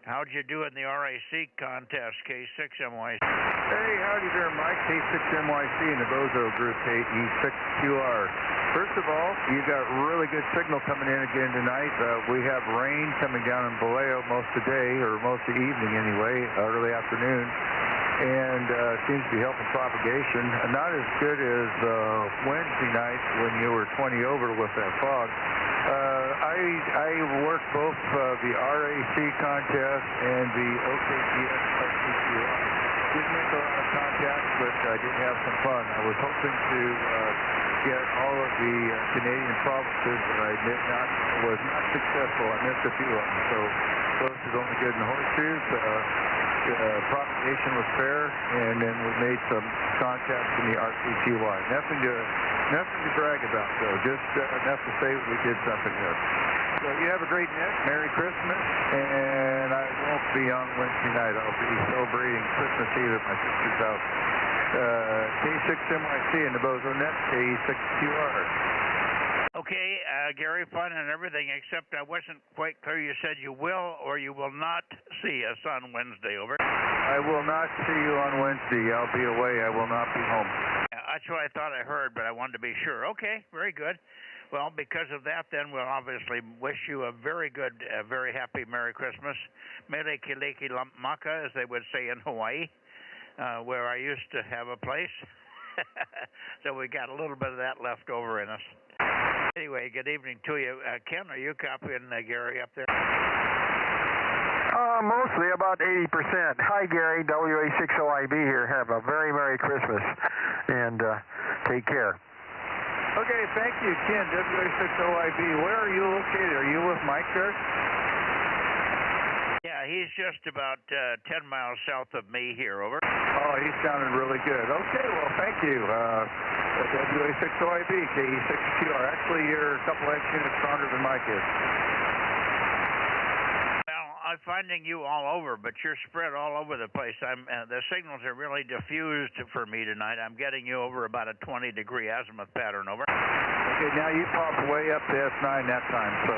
How'd you do in the RAC contest, K6MYC? Hey, howdy there, Mike. K6MYC and the Bozo Group, KE6QR. First of all, you got really good signal coming in again tonight. We have rain coming down in Vallejo most of the day, or most of the evening anyway, early afternoon, and seems to be helping propagation. Not as good as Wednesday night when you were 20 over with that fog. I worked both the RAC contest and the OKGS RCQR. Didn't make a lot of contacts, but I did have some fun. I was hoping to get all of the Canadian provinces, but I was not successful. I missed a few of them, so close is only good in horseshoes. Propagation was fair, and then we made some contacts in the RCQY. Nothing to brag about, though. Just enough to say we did something there. So you have a great net. Merry Christmas, and I won't be on Wednesday night. I'll be celebrating Christmas Eve at my sister's house. K6MYC and the Bozo Net, K6QR. Okay, Gary, fun and everything, except I wasn't quite clear. You said you will or you will not see us on Wednesday, over. I will not see you on Wednesday. I'll be away. I will not be home. That's what I thought I heard, but I wanted to be sure. Okay, very good. Well, because of that, then we'll obviously wish you a very good, very happy Merry Christmas. Mele Kiliki Maka, as they would say in Hawaii, where I used to have a place. So we got a little bit of that left over in us. Anyway, good evening to you. Ken, are you copying Gary up there? Mostly, about 80%. Hi, Gary, WA60IB here. Have a very Merry Christmas, and take care. Okay, thank you, Ken, WA60IB. Where are you located? Are you with Mike there? Yeah, he's just about 10 miles south of me here, over. Oh, he sounded really good. Okay, well, thank you. WA60IB, KE6QR. Actually, you're a couple inch units stronger than Mike is. I'm finding you all over, but you're spread all over the place. The signals are really diffused for me tonight. I'm getting you over about a 20-degree azimuth pattern, over. Okay, now you popped way up to S9 that time, so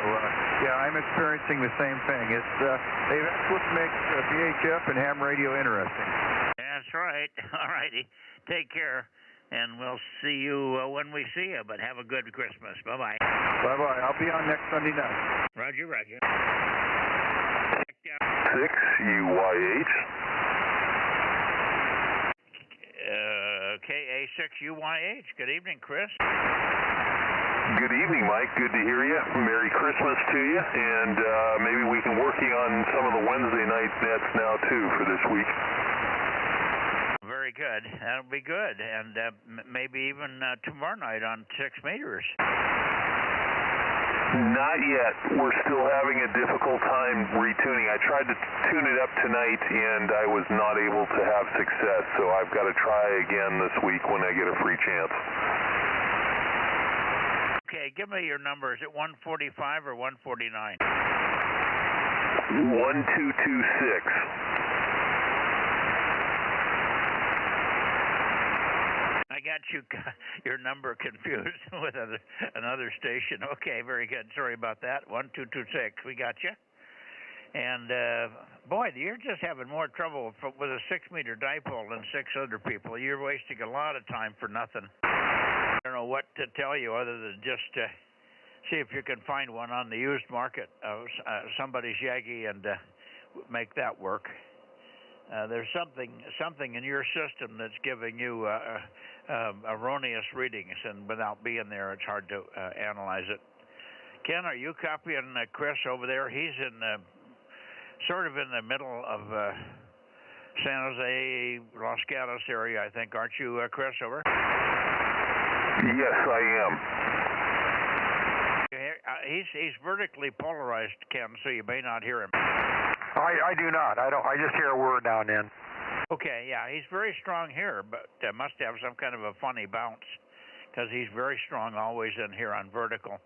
yeah, I'm experiencing the same thing. That's what makes VHF and ham radio interesting. That's right. All righty. Take care, and we'll see you when we see you, but have a good Christmas. Bye-bye. Bye-bye. I'll be on next Sunday night. Roger, roger. 6UYH. KA6UYH. Good evening, Chris. Good evening, Mike. Good to hear you. Merry Christmas to you, and maybe we can working on some of the Wednesday night nets now, too, for this week. Very good. That'll be good, and maybe even tomorrow night on 6 meters. Not yet. We're still having a difficult time retuning. I tried to tune it up tonight, and I was not able to have success, so I've got to try again this week when I get a free chance. Okay, give me your number. Is it 145 or 149? 1226. I got your number confused with another station. Okay, very good. Sorry about that. 1226. We got you. And boy, you're just having more trouble with a 6-meter dipole than 6 other people. You're wasting a lot of time for nothing. I don't know what to tell you other than just see if you can find one on the used market, somebody's Yagi, and make that work. There's something in your system that's giving you erroneous readings, and without being there, it's hard to analyze it. Ken, are you copying Chris over there? He's in sort of in the middle of San Jose, Los Gatos area, I think, aren't you, Chris? Over. Yes, I am. He's vertically polarized, Ken, so you may not hear him. I do not. I just hear a word now and then. Okay, yeah, he's very strong here, but must have some kind of a funny bounce, because he's very strong always in here on vertical.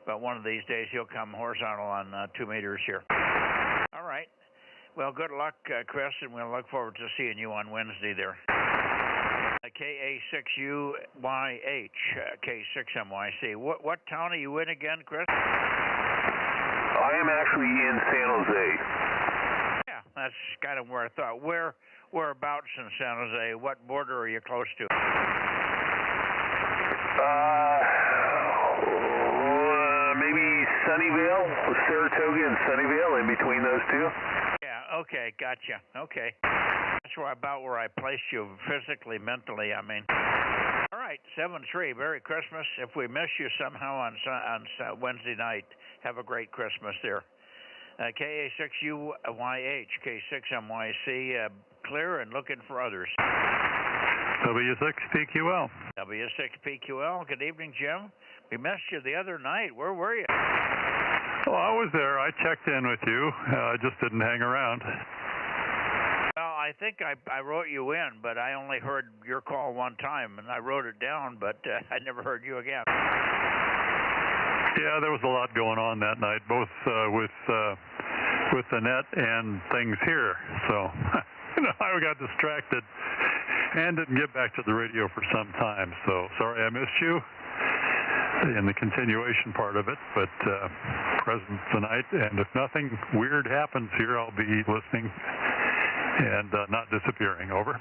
But one of these days he'll come horizontal on 2 meters here. All right. Well, good luck, Chris, and we'll look forward to seeing you on Wednesday there. KA6UYH, K6MYC. What town are you in again, Chris? I am actually in San Jose. Yeah, that's kind of where I thought. Whereabouts in San Jose? What border are you close to? Maybe Sunnyvale, Saratoga and Sunnyvale, in between those two. Yeah, okay, gotcha. Okay. That's about where I placed you physically, mentally, I mean. All right, 7-3, Merry Christmas. If we miss you somehow on Wednesday night, have a great Christmas there. KA6UYH, K6MYC, clear and looking for others. W6PQL. W6PQL, good evening, Jim. We missed you the other night. Where were you? Oh, I was there. I checked in with you. I just didn't hang around. Well, I think I wrote you in, but I only heard your call one time, and I wrote it down, but I never heard you again. Yeah, there was a lot going on that night, both with the net and things here. So, I got distracted and didn't get back to the radio for some time. So, sorry I missed you in the continuation part of it, but present tonight. And if nothing weird happens here, I'll be listening and not disappearing. Over.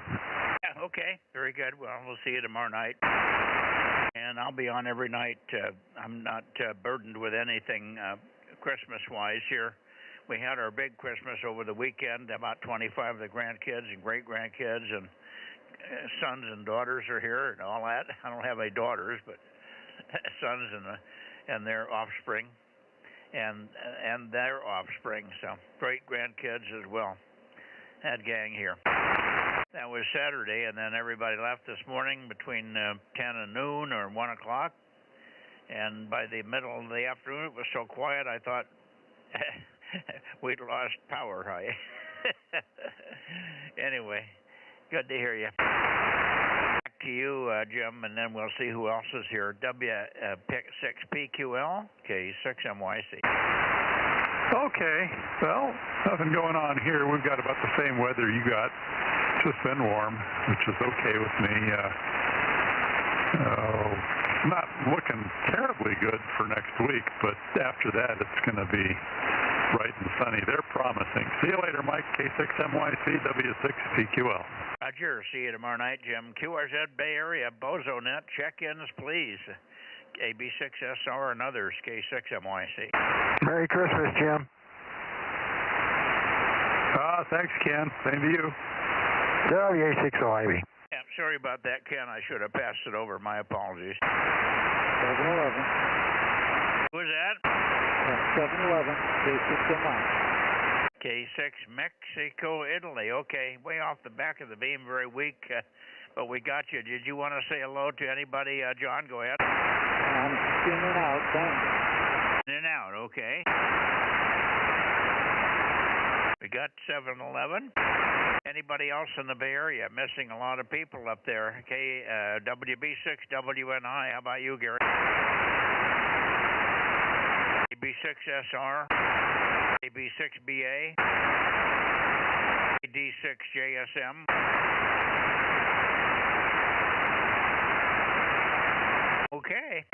Yeah, okay, very good. Well, we'll see you tomorrow night. And I'll be on every night. I'm not burdened with anything Christmas-wise here. We had our big Christmas over the weekend. About 25 of the grandkids and great-grandkids and sons and daughters are here and all that. I don't have any daughters, but sons and their offspring and their offspring. So great-grandkids as well. Had gang here. That was Saturday, and then everybody left this morning between 10 and noon or 1 o'clock. And by the middle of the afternoon, it was so quiet, I thought we'd lost power. Anyway, good to hear you. Back to you, Jim, and then we'll see who else is here. W6PQL, K6MYC. Okay, well, nothing going on here. We've got about the same weather you got. It's just been warm, which is okay with me. Not looking terribly good for next week, but after that it's going to be bright and sunny. They're promising. See you later, Mike. K6MYC, W6PQL. Roger. See you tomorrow night, Jim. QRZ Bay Area, Bozo Net, check-ins, please. AB6SR and others, K6MYC. Merry Christmas, Jim. Thanks, Ken. Same to you. W6OIB. Yeah, sorry about that, Ken. I should have passed it over. My apologies. 711. Who is that? 711, K6MI. K6, Mexico, Italy. Okay, way off the back of the beam, very weak, but we got you. Did you want to say hello to anybody? John, go ahead. I'm in and out, thanks. In and out, okay. We got 711. Anybody else in the Bay Area? Missing a lot of people up there. Okay, WB6WNI. How about you, Gary? AB6SR, AB6BA, AD6JSM. Okay.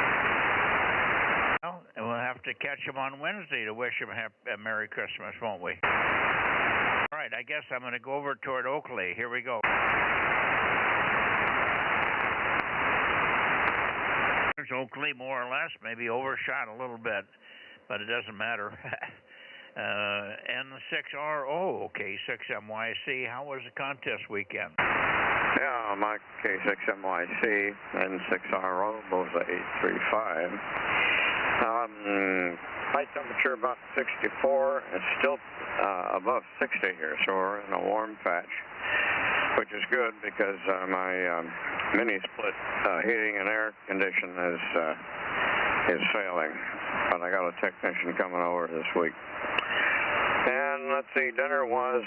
Well, we'll have to catch them on Wednesday to wish them a Merry Christmas, won't we? All right, I guess I'm going to go over toward Oakley. Here we go. There's Oakley, more or less, maybe overshot a little bit, but it doesn't matter. N6RO, K6MYC. How was the contest weekend? Yeah, Mike, K6MYC, N6RO, Bozo 835. High temperature about 64. It's still above 60 here, so we're in a warm patch, which is good because my mini split heating and air condition is failing. But I got a technician coming over this week. And let's see, dinner was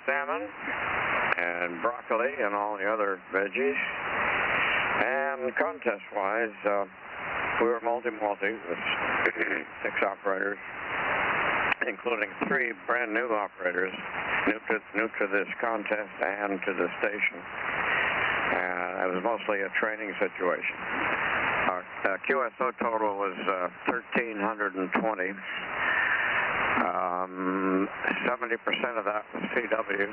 salmon and broccoli and all the other veggies. And contest-wise, we were multi-multi with 6 operators, including 3 brand new operators, new to this contest and to the station. It was mostly a training situation. Our QSO total was 1,320. 70% of that was CW,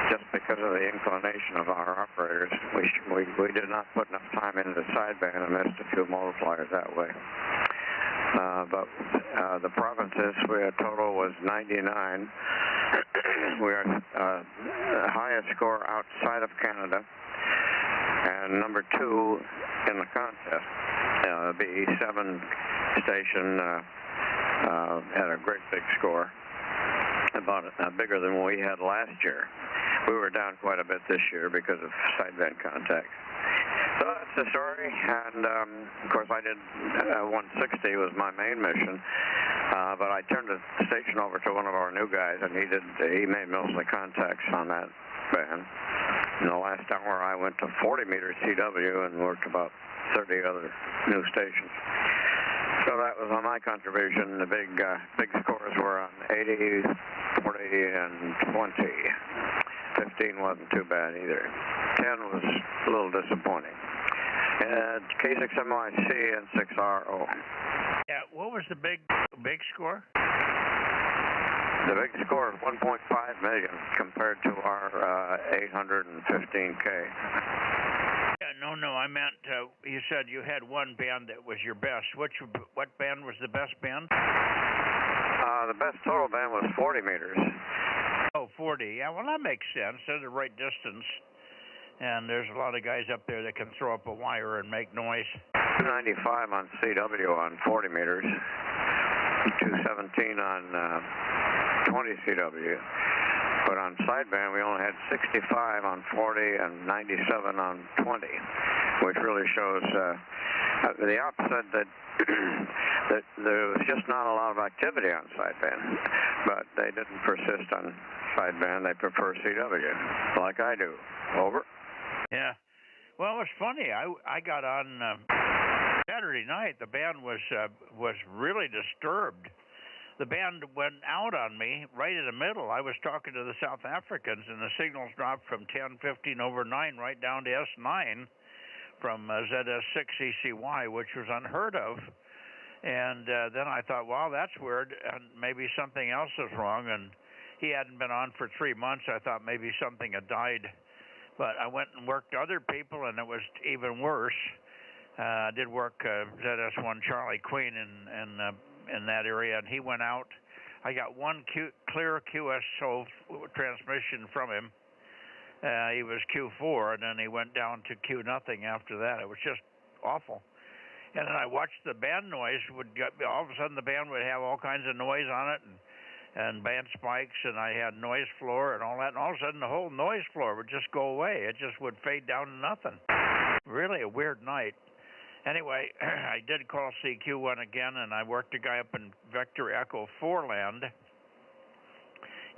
just because of the inclination of our operators. We did not put enough time into the sideband and missed a few multipliers that way. But the provinces, our total was 99. We are the highest score outside of Canada, and number 2 in the contest. The BE7 station had a great big score, about bigger than we had last year. We were down quite a bit this year because of sideband contact. So that's the story, and of course I did 160 was my main mission, but I turned the station over to one of our new guys, and he made mostly contacts on that band. In the last hour I went to 40 meters CW and worked about 30 other new stations. So that was on my contribution. The big scores were on 80, 40, and 20. 15 wasn't too bad either. 10 was a little disappointing. K6MYC and 6RO. Yeah, what was the big score? The big score is 1.5 million compared to our 815K. Yeah, no, I meant you said you had one band that was your best. What band was the best band? The best total band was 40 meters. Oh, 40. Yeah, well, that makes sense. They're the right distance. And there's a lot of guys up there that can throw up a wire and make noise. 295 on CW on 40 meters. 217 on 20 CW. But on sideband, we only had 65 on 40 and 97 on 20, which really shows the opposite that that there was just not a lot of activity on sideband. But they didn't persist on sideband. They prefer CW, like I do. Over. Yeah. Well, it was funny. I got on Saturday night. The band was really disturbed. The band went out on me right in the middle. I was talking to the South Africans, and the signals dropped from 10:15 over 9 right down to S9 from ZS6 ECY, which was unheard of. And then I thought, wow, that's weird, and maybe something else is wrong. And he hadn't been on for 3 months. I thought maybe something had died. But I went and worked other people, and it was even worse. I did work ZS1 Charlie Queen in that area, and he went out. I got one clear QSO transmission from him. He was Q4, and then he went down to Q nothing after that. It was just awful. And then I watched the band noise. All of a sudden, the band would have all kinds of noise on it, and band spikes, and I had noise floor and all that. And all of a sudden, the whole noise floor would just go away. It just would fade down to nothing. Really a weird night. Anyway, I did call CQ1 again, and I worked a guy up in Vector Echo 4 land,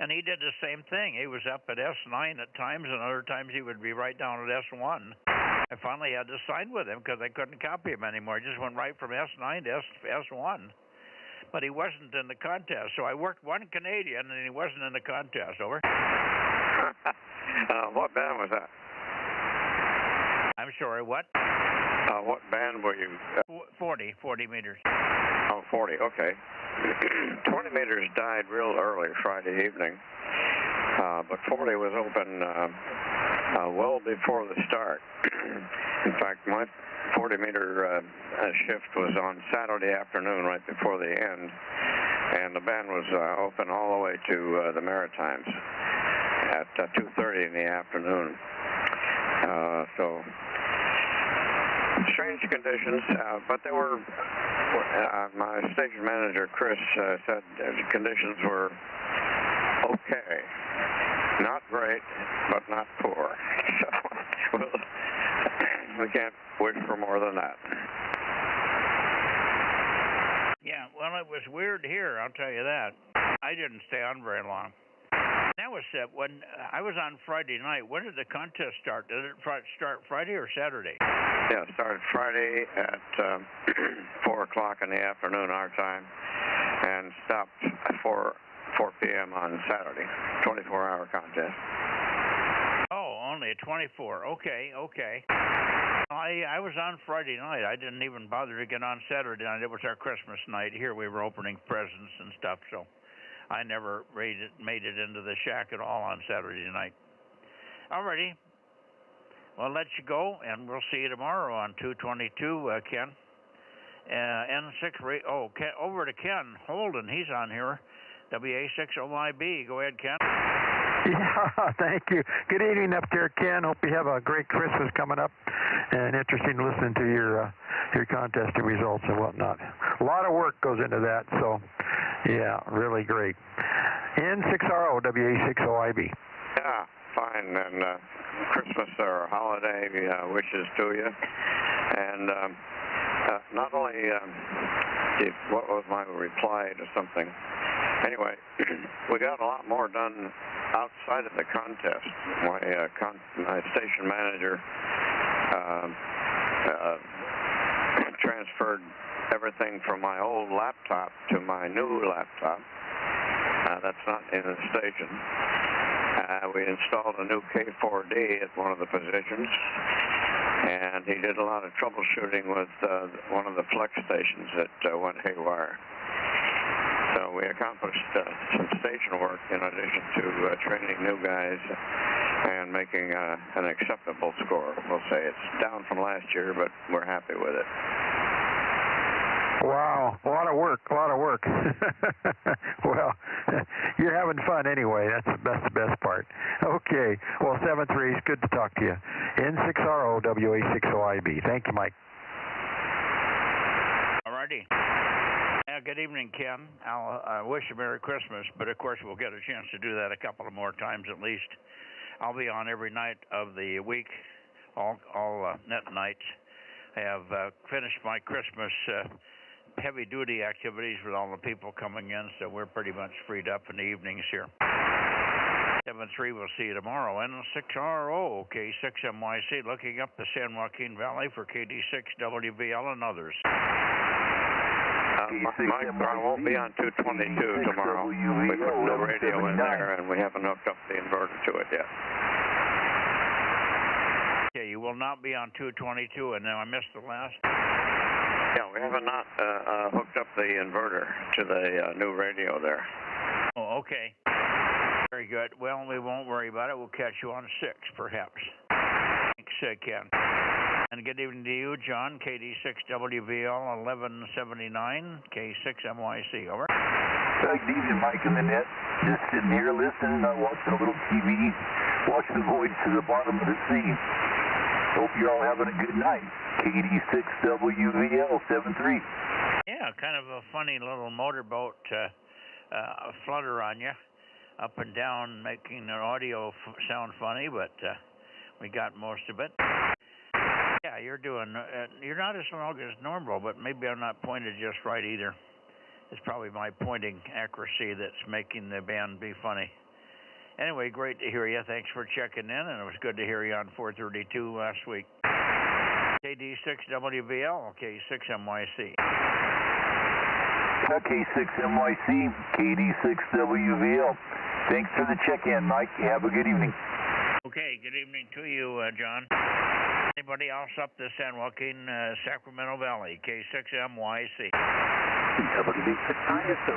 and he did the same thing. He was up at S9 at times, and other times he would be right down at S1. I finally had to sign with him because I couldn't copy him anymore. He just went right from S9 to S1. But he wasn't in the contest, so I worked one Canadian, and he wasn't in the contest. Over. What band was that? I'm sorry, what? What band were you? 40 meters. Oh, 40, okay. 20 meters died real early Friday evening, but 40 was open well before the start. In fact, my 40-meter shift was on Saturday afternoon right before the end, and the band was open all the way to the Maritimes at 2:30 in the afternoon. So strange conditions, but they were, my station manager, Chris, said the conditions were okay. Not great, but not poor. So we can't wish for more than that. Yeah, well, it was weird here, I'll tell you that. I didn't stay on very long. That was when I was on Friday night. When did the contest start? Did it start Friday or Saturday? Yeah, it started Friday at 4 o'clock in the afternoon our time, and stopped at 4 p.m. on Saturday. 24-hour contest. Oh, only a 24. Okay. I was on Friday night. I didn't even bother to get on Saturday night. It was our Christmas night. Here we were opening presents and stuff, so I never made it into the shack at all on Saturday night. Alrighty. Well, I'll let you go, and we'll see you tomorrow on 222, Ken. N6, over to Ken Holden. He's on here. WA6OIB. Go ahead, Ken. Yeah, thank you. Good evening up there, Ken. Hope you have a great Christmas coming up, and interesting to listen to your contest results and whatnot. A lot of work goes into that, so yeah, really great. N6RO, WA6OIB. Yeah, fine, and Christmas or holiday wishes to you. And not only, what was my reply to something? Anyway, we got a lot more done outside of the contest. My station manager transferred everything from my old laptop to my new laptop. That's not in the station. We installed a new K4D at one of the positions, and he did a lot of troubleshooting with one of the flex stations that went haywire. So we accomplished some station work in addition to training new guys and making an acceptable score. We'll say it's down from last year, but we're happy with it. Wow, a lot of work, a lot of work. Well, you're having fun anyway. That's the best part. Okay, well, 7-3, it's good to talk to you. N6RO WA60IB. Thank you, Mike. Alrighty. Good evening, Ken. I wish you Merry Christmas, but of course we'll get a chance to do that a couple of more times at least. I'll be on every night of the week, all net nights. I have finished my Christmas heavy-duty activities with all the people coming in, so we're pretty much freed up in the evenings here. 7-3, we'll see you tomorrow. N6RO, K6MYC, looking up the San Joaquin Valley for KD6WVL and others. Mike, I won't be on 222 tomorrow. We put no radio in there, and we haven't hooked up the inverter to it yet. Okay, you will not be on 222, and then I missed the last. Yeah, we have not hooked up the inverter to the new radio there. Oh, okay. Very good. Well, we won't worry about it. We'll catch you on 6, perhaps. Thanks, Ken. And good evening to you, John, KD6WVL 1179, K6MYC, over. Good evening, Mike and the net. Just sitting here listening, watching a little TV, watching the voyage to the bottom of the sea. Hope you're all having a good night. KD6WVL 73. Yeah, kind of a funny little motorboat flutter on you, up and down, making the audio sound funny, but we got most of it. Yeah, you're doing, you're not as long as normal, but maybe I'm not pointed just right either. It's probably my pointing accuracy that's making the band be funny. Anyway, great to hear you. Thanks for checking in, and it was good to hear you on 432 last week. KD6WVL, K6MYC. K6MYC, KD6WVL. Thanks for the check-in, Mike. You have a good evening. Okay, good evening to you, John. Anybody else up the San Joaquin, Sacramento Valley, K6MYC. WB6 ISO.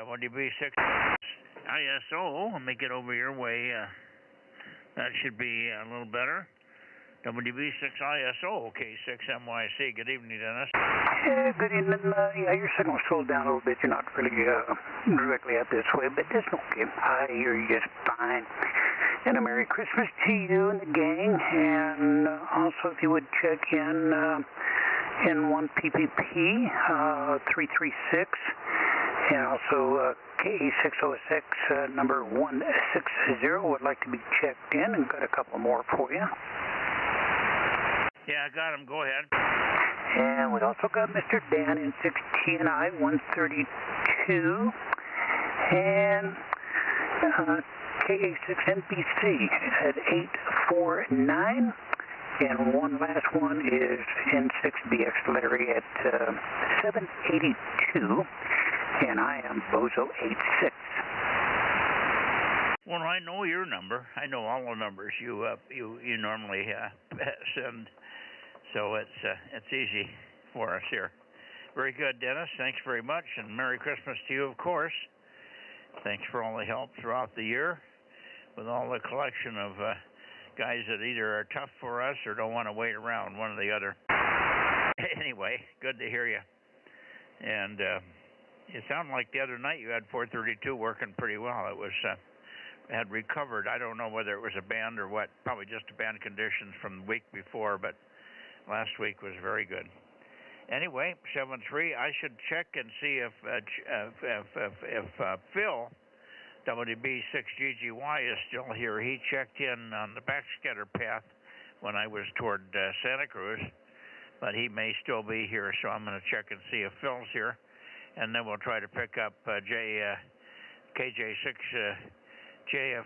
WB6 ISO, let me get over your way. That should be a little better. WB6 ISO, K6MYC. Good evening, Dennis. Yeah, good evening. Yeah, your signal's slowed down a little bit. You're not really directly up this way, but that's okay. I hear you just fine. And a Merry Christmas to you and the gang. And also, if you would check in N1 PPP 336. And also KE606 number 160 would like to be checked in, and got a couple more for you. Yeah, I got him. Go ahead. And we also got Mr. Dan in 6TNI 132 and KA6NBC at 849. And one last one is N6BX Larry at 782. And I am Bozo 86. Well, I know your number. I know all the numbers you normally send. So it's easy for us here. Very good, Dennis. Thanks very much, and Merry Christmas to you, of course. Thanks for all the help throughout the year with all the collection of guys that either are tough for us or don't want to wait around, one or the other. Anyway, good to hear you. And it sounded like the other night you had 432 working pretty well. It was had recovered. I don't know whether it was a band or what. Probably just a band conditions from the week before, but last week was very good. Anyway, 7-3. I should check and see if Phil, WB6GGY, is still here. He checked in on the backscatter path when I was toward Santa Cruz, but he may still be here, so I'm going to check and see if Phil's here, and then we'll try to pick up KJ6JF.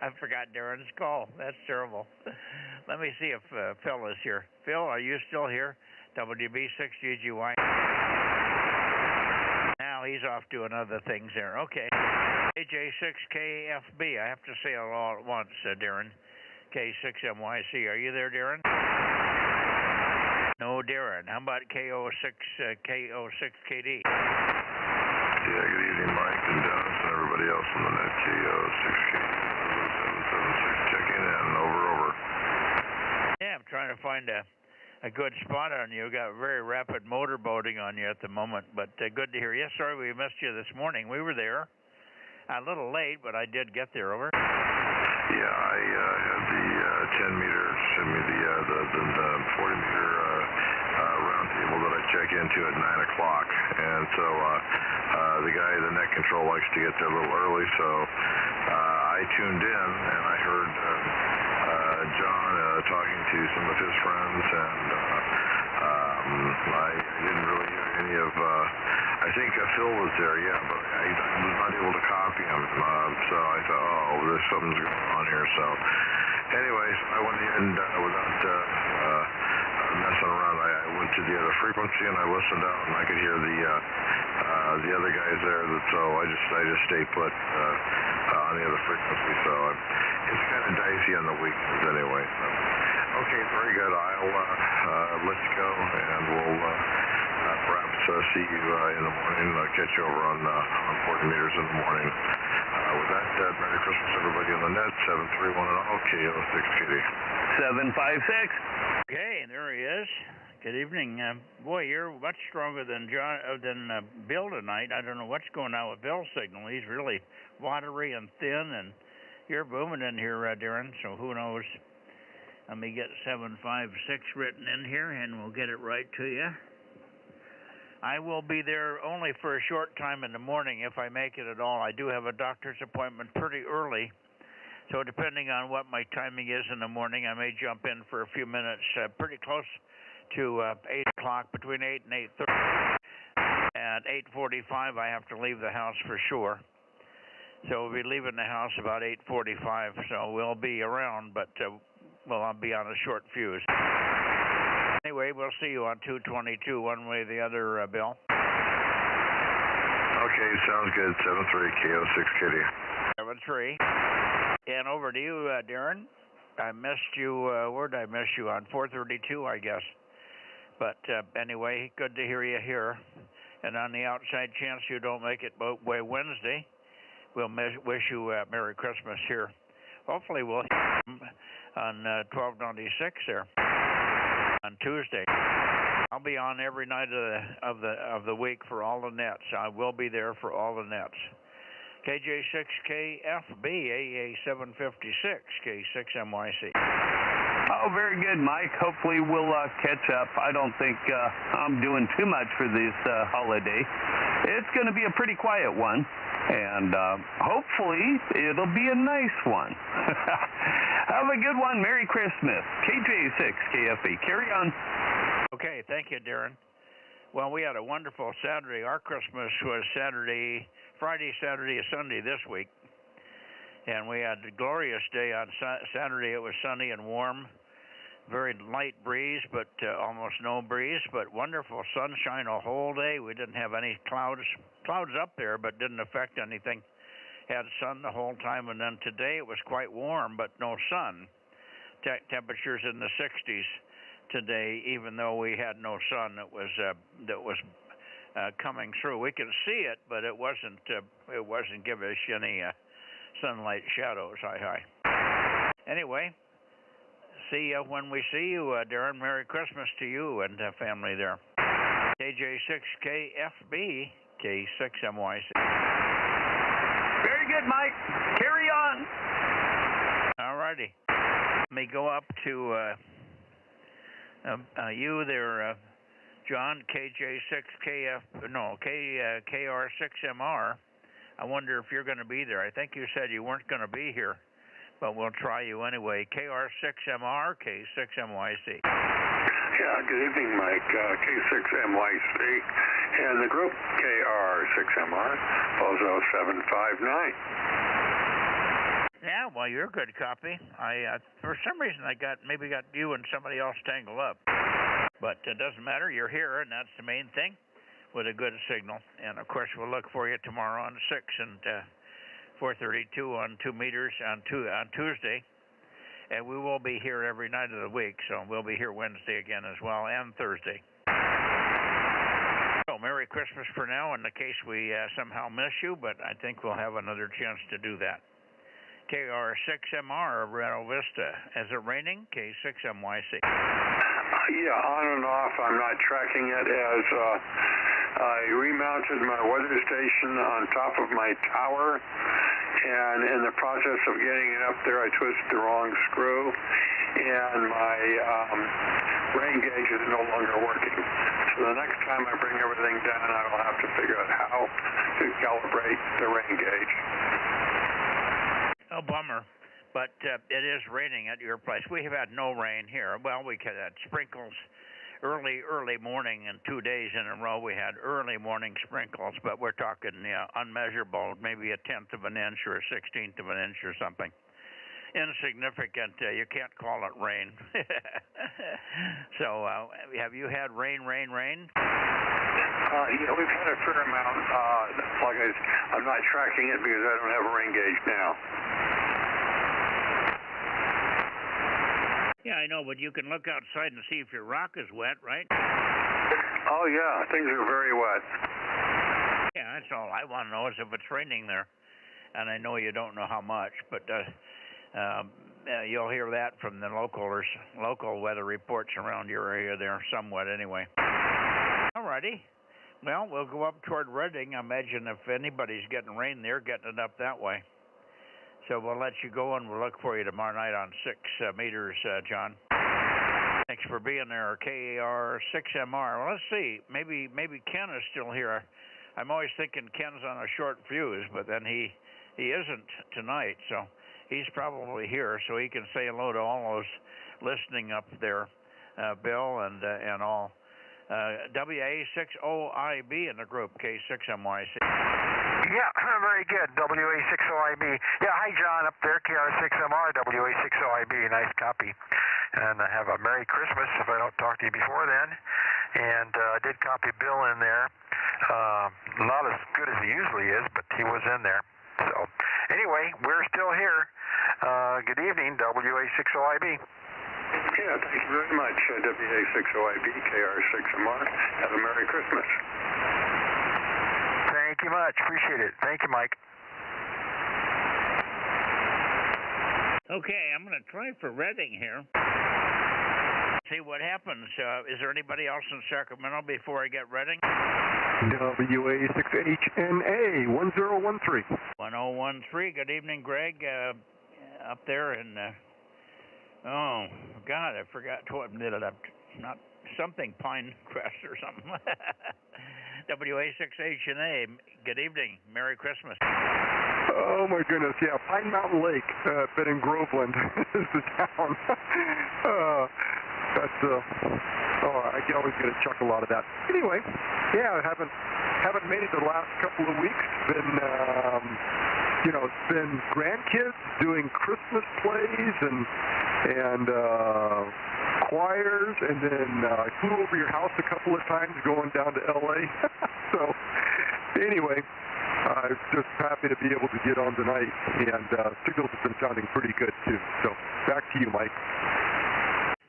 I forgot Darren's call. That's terrible. Let me see if Phil is here. Phil, are you still here? WB6GGY. Now he's off doing other things there. Okay. KJ6KFB. I have to say it all at once, Darren. K6MYC. Are you there, Darren? No, Darren. How about KO6KD? Yeah, good evening, Mike and Dennis and everybody else on the net. KO6KD 776 checking in. Over. Yeah, I'm trying to find a good spot on you. Got very rapid motorboating on you at the moment, but good to hear you. Sorry we missed you this morning. We were there. A little late, but I did get there. Over. Yeah, I had the 10 meter, send me the 40 meter round table that I check into at 9 o'clock. And so the guy, the net control, likes to get there a little early, so I tuned in and I heard John talking to some of his friends, and I didn't really hear any of, I think Phil was there, yeah, but I was not able to copy him, so I thought, oh, there's something's going on here, so anyways, I went in without messing around. I went to the other frequency and I listened out, and I could hear the other guys there, so I just stayed put on the other frequency, so it's kind of dicey on the weekends anyway, so okay, very good. I'll let you go, and we'll perhaps see you in the morning. Catch you over on 40 meters in the morning. With that said, Merry Christmas, everybody on the net. 731 and all, KO6KD. 756. Okay, there he is. Good evening. Boy, you're much stronger than Bill tonight. I don't know what's going on with Bill's signal. He's really watery and thin, and you're booming in here, Darren, so who knows. Let me get 756 written in here, and we'll get it right to you. I will be there only for a short time in the morning if I make it at all. I do have a doctor's appointment pretty early, so depending on what my timing is in the morning, I may jump in for a few minutes, pretty close to 8 o'clock, between 8 and 8:30. At 8:45, I have to leave the house for sure. So we'll be leaving the house about 8:45, so we'll be around, but I'll be on a short fuse. Anyway, we'll see you on 222 one way or the other, Bill. Okay, sounds good. 73 KO6KD. 73. And over to you, Darren. I missed you. Where did I miss you? On 432, I guess. But anyway, good to hear you here. And on the outside chance you don't make it by Wednesday, we'll wish you Merry Christmas here. Hopefully we'll hear on 1296 there on Tuesday. I'll be on every night of the week for all the nets. I will be there for all the nets. KJ6KFB, AA756, K6MYC. Oh, very good, Mike. Hopefully we'll catch up. I don't think I'm doing too much for this holiday. It's going to be a pretty quiet one, and hopefully it'll be a nice one. Have a good one. Merry Christmas. KJ6KFB. Carry on. Okay, thank you, Darren. Well, we had a wonderful Saturday. Our Christmas was Friday, Saturday, Sunday this week. And we had a glorious day on Saturday. It was sunny and warm. Very light breeze, but almost no breeze, but wonderful sunshine a whole day. We didn't have any clouds up there, but didn't affect anything. Had sun the whole time, and then today it was quite warm, but no sun. Temperatures in the 60s today, even though we had no sun that was coming through. We could see it, but it wasn't giving us any sunlight shadows. Hi. Anyway, see you when we see you, Darren. Merry Christmas to you and family there. KJ6KFB, K6MYC. Very good, Mike. Carry on. All righty. Let me go up to you there, John, KR6MR. I wonder if you're going to be there. I think you said you weren't going to be here, but we'll try you anyway. KR6MR, K6MYC. Yeah, good evening, Mike. K6MYC and the group KR6MR, Bozo 759. Yeah, well, you're a good copy. For some reason, I got you and somebody else tangled up, but it doesn't matter. You're here, and that's the main thing. With a good signal, and of course we'll look for you tomorrow on 6 and 432 on 2 meters on Tuesday. And we will be here every night of the week, so we'll be here Wednesday again as well, and Thursday. So Merry Christmas for now, in the case we somehow miss you, but I think we'll have another chance to do that. KR6MR, Reno Vista. Is it raining? K6MYC. Yeah, on and off. I'm not tracking it as I remounted my weather station on top of my tower, and in the process of getting it up there, I twisted the wrong screw, and my rain gauge is no longer working. So the next time I bring everything down, I will have to figure out how to calibrate the rain gauge. Oh, bummer. But it is raining at your place. We have had no rain here. Well, we had sprinkles early morning, and 2 days in a row we had early morning sprinkles, but we're talking unmeasurable, maybe a 1/10 of an inch or a 1/16 of an inch or something. Insignificant. You can't call it rain. So have you had rain? Yeah, we've had a fair amount. I'm not tracking it because I don't have a rain gauge now. Yeah, I know, but you can look outside and see if your rock is wet, right? Oh, yeah, things are very wet. Yeah, that's all I want to know is if it's raining there. And I know you don't know how much, but you'll hear that from the local weather reports around your area there, somewhat anyway. All righty. Well, we'll go up toward Redding. I imagine if anybody's getting rain, they're getting it up that way. So we'll let you go, and we'll look for you tomorrow night on 6 meters, John. Thanks for being there, KAR6MR. Well, let's see. Maybe Ken is still here. I'm always thinking Ken's on a short fuse, but then he isn't tonight, so he's probably here, so he can say hello to all those listening up there, Bill and all. WA60IB in the group, K6MYC. Yeah, very good. WA60IB. Yeah, hi, John, up there, KR6MR, WA60IB. Nice copy. And I have a Merry Christmas if I don't talk to you before then. And I did copy Bill in there. Not as good as he usually is, but he was in there. So, anyway, we're still here. Good evening, WA60IB. Yeah, thank you very much, WA60IB, KR6MR. Have a Merry Christmas. Thank you much. Appreciate it. Thank you, Mike. Okay, I'm going to try for Redding here. See what happens. Is there anybody else in Sacramento before I get Redding? WA6HNA 1013. 1013. Good evening, Greg. Up there in... oh, God, I forgot what did it up. Not something Pine Crest or something. WA6HNA, good evening. Merry Christmas. Oh, my goodness, yeah. Pine Mountain Lake, but in Groveland is the town. I always get a chuckle out of that. Anyway, yeah, I haven't made it the last couple of weeks. It's been grandkids doing Christmas plays and choirs, and then I flew over your house a couple of times going down to L.A. So, anyway, I'm just happy to be able to get on tonight, and signals have been sounding pretty good, too. So, back to you, Mike.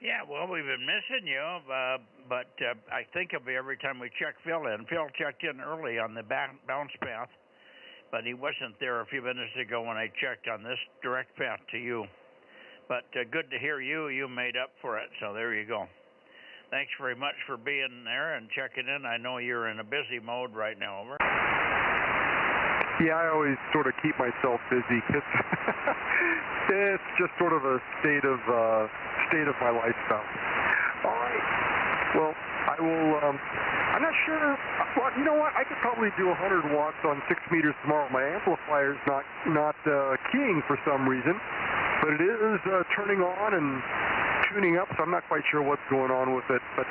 Yeah, well, we've been missing you, but I think of you every time we check Phil in. Phil checked in early on the bounce path, but he wasn't there a few minutes ago when I checked on this direct path to you. But good to hear you. You made up for it, so there you go. Thanks very much for being there and checking in. I know you're in a busy mode right now, over. Yeah, I always sort of keep myself busy because it's just sort of a state of my lifestyle. All right. Well, I will. I'm not sure. Well, you know what? I could probably do 100 watts on 6 meters tomorrow. My amplifier's not keying for some reason. But it is turning on and tuning up, so I'm not quite sure what's going on with it. But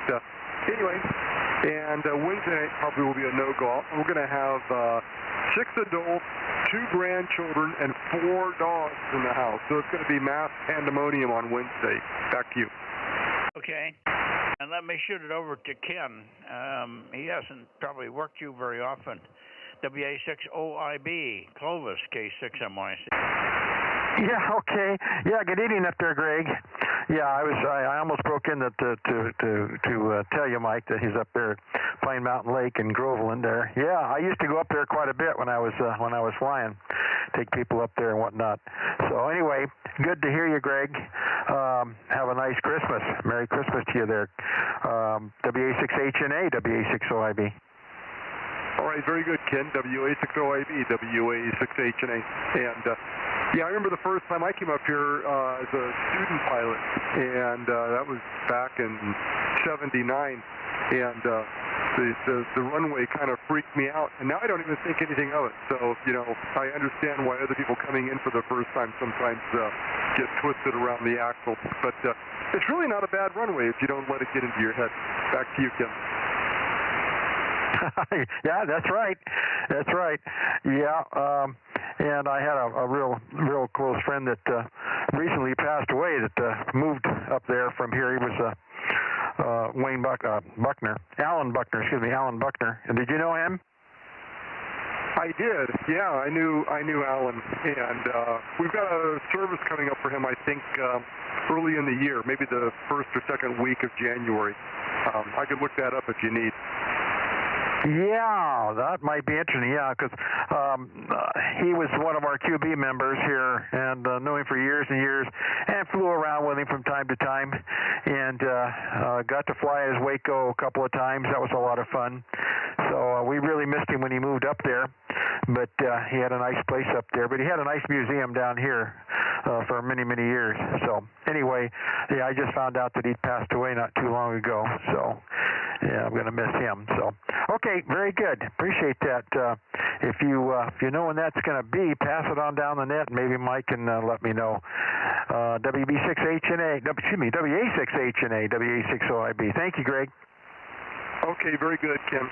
anyway, and Wednesday night probably will be a no-go. We're going to have 6 adults, 2 grandchildren, and 4 dogs in the house. So it's going to be mass pandemonium on Wednesday. Back to you. Okay. And let me shoot it over to Ken. He hasn't probably worked you very often. WA6OIB, Clovis, K6MYC. Yeah, okay. Yeah, good evening up there, Greg. Yeah, I almost broke in to tell you, Mike, that he's up there at Pine Mountain Lake in Groveland there. Yeah, I used to go up there quite a bit when I was flying, take people up there and whatnot. So anyway, good to hear you, Greg. Have a nice Christmas. Merry Christmas to you there. WA6HNA, WA6OIB. All right, very good, Ken. WA6OIB, WA6HNA. And yeah, I remember the first time I came up here as a student pilot, and that was back in '79. And the runway kind of freaked me out, and now I don't even think anything of it. So, you know, I understand why other people coming in for the first time sometimes get twisted around the axle. But it's really not a bad runway if you don't let it get into your head. Back to you, Ken. Yeah, that's right. That's right. Yeah, and I had a real close friend that recently passed away that moved up there from here. He was Alan Buckner. And did you know him? I did. Yeah, I knew Alan, and we've got a service coming up for him. I think early in the year, maybe the first or second week of January. I could look that up if you need. Yeah, that might be interesting. Yeah, because he was one of our QB members here, and knew him for years and years, and flew around with him from time to time, and got to fly at his Waco a couple of times. That was a lot of fun. So we really missed him when he moved up there, but he had a nice place up there. But he had a nice museum down here for many, many years. So anyway, yeah, I just found out that he'd passed away not too long ago. So yeah, I'm going to miss him. So okay, very good. Appreciate that. If you know when that's going to be, pass it on down the net, and maybe Mike can let me know. WB6HNA, WA6HNA, WA6OIB. Thank you, Greg. Okay, very good, Kim.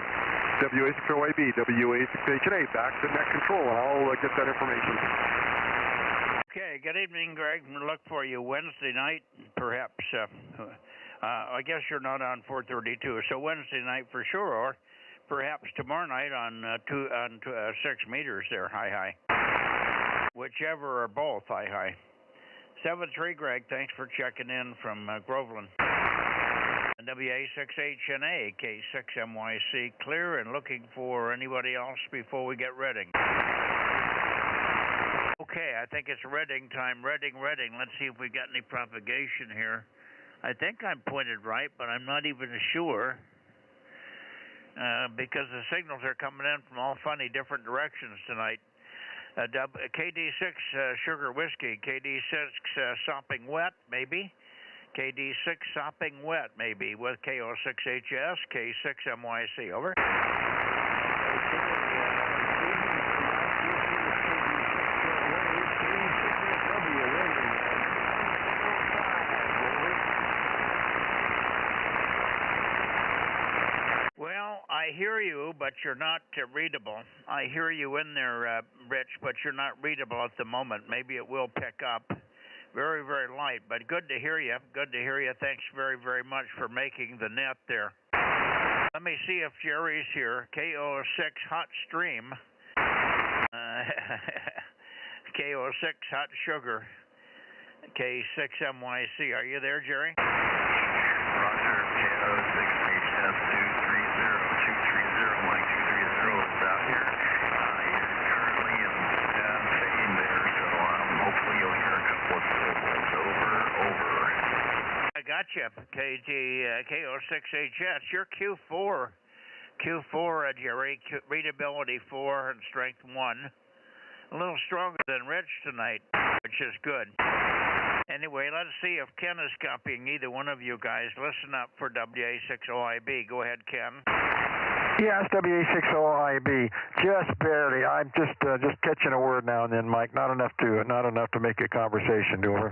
WA6OIB, WA6HNA, back to net control, and I'll get that information. Okay, good evening, Greg. We'll look for you Wednesday night, perhaps. I guess you're not on 432, so Wednesday night for sure, or perhaps tomorrow night on 6 meters there, hi. Whichever or both, hi. 7-3, Greg, thanks for checking in from Groveland. WA6HNA, K6MYC, clear and looking for anybody else before we get Reading. Okay, I think it's Reading time. Reading. Let's see if we got any propagation here. I think I'm pointed right, but I'm not even sure because the signals are coming in from all funny different directions tonight. KD6 Sugar Whiskey, KD6 Sopping Wet, maybe. KD6 Sopping Wet, maybe, with KO6HS, K6MYC. Over. Well, I hear you, but you're not readable. I hear you in there, Rich, but you're not readable at the moment. Maybe it will pick up. Very, very light, but good to hear you. Good to hear you. Thanks very, very much for making the net there. Let me see if Jerry's here. KO6 Hot Stream. KO6 Hot Sugar. K6MYC. Are you there, Jerry? Roger. KO6HS230. 230. Mike 230 is out here. You're currently in fading there, so hopefully you'll hear a couple of syllables. Over. I got you. KO6HS. You're Q4. Q4, Jerry. Readability 4 and strength 1. A little stronger than Rich tonight, which is good. Anyway, let's see if Ken is copying either one of you guys. Listen up for WA6OIB. Go ahead, Ken. Yes, WA6OIB. Just barely. I'm just catching a word now and then, Mike. Not enough to make a conversation, over.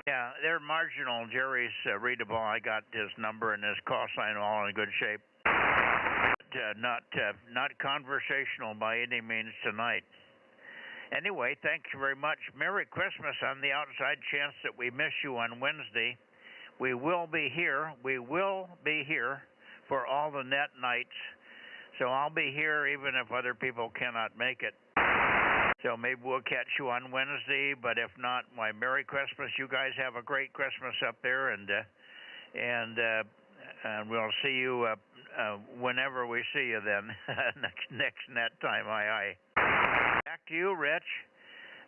Yeah, they're marginal. Jerry's readable. I got his number and his call sign all in good shape. But, not conversational by any means tonight. Anyway, thank you very much. Merry Christmas on the outside chance that we miss you on Wednesday. We will be here. We will be here for all the net nights. So I'll be here even if other people cannot make it. So maybe we'll catch you on Wednesday, but if not, why, Merry Christmas. You guys have a great Christmas up there, and we'll see you whenever we see you then, next net time. Aye. Back to you, Rich.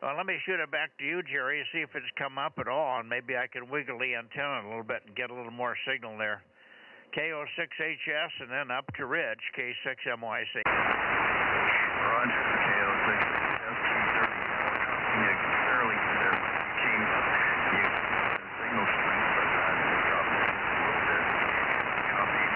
Well, let me shoot it back to you, Jerry, see if it's come up at all, and maybe I can wiggle the antenna a little bit and get a little more signal there. KO6HS and then up to Ridge, K6MYC. Roger, KO6HS, 230. You barely came up. You signal strength, but it dropped a little bit. Copied.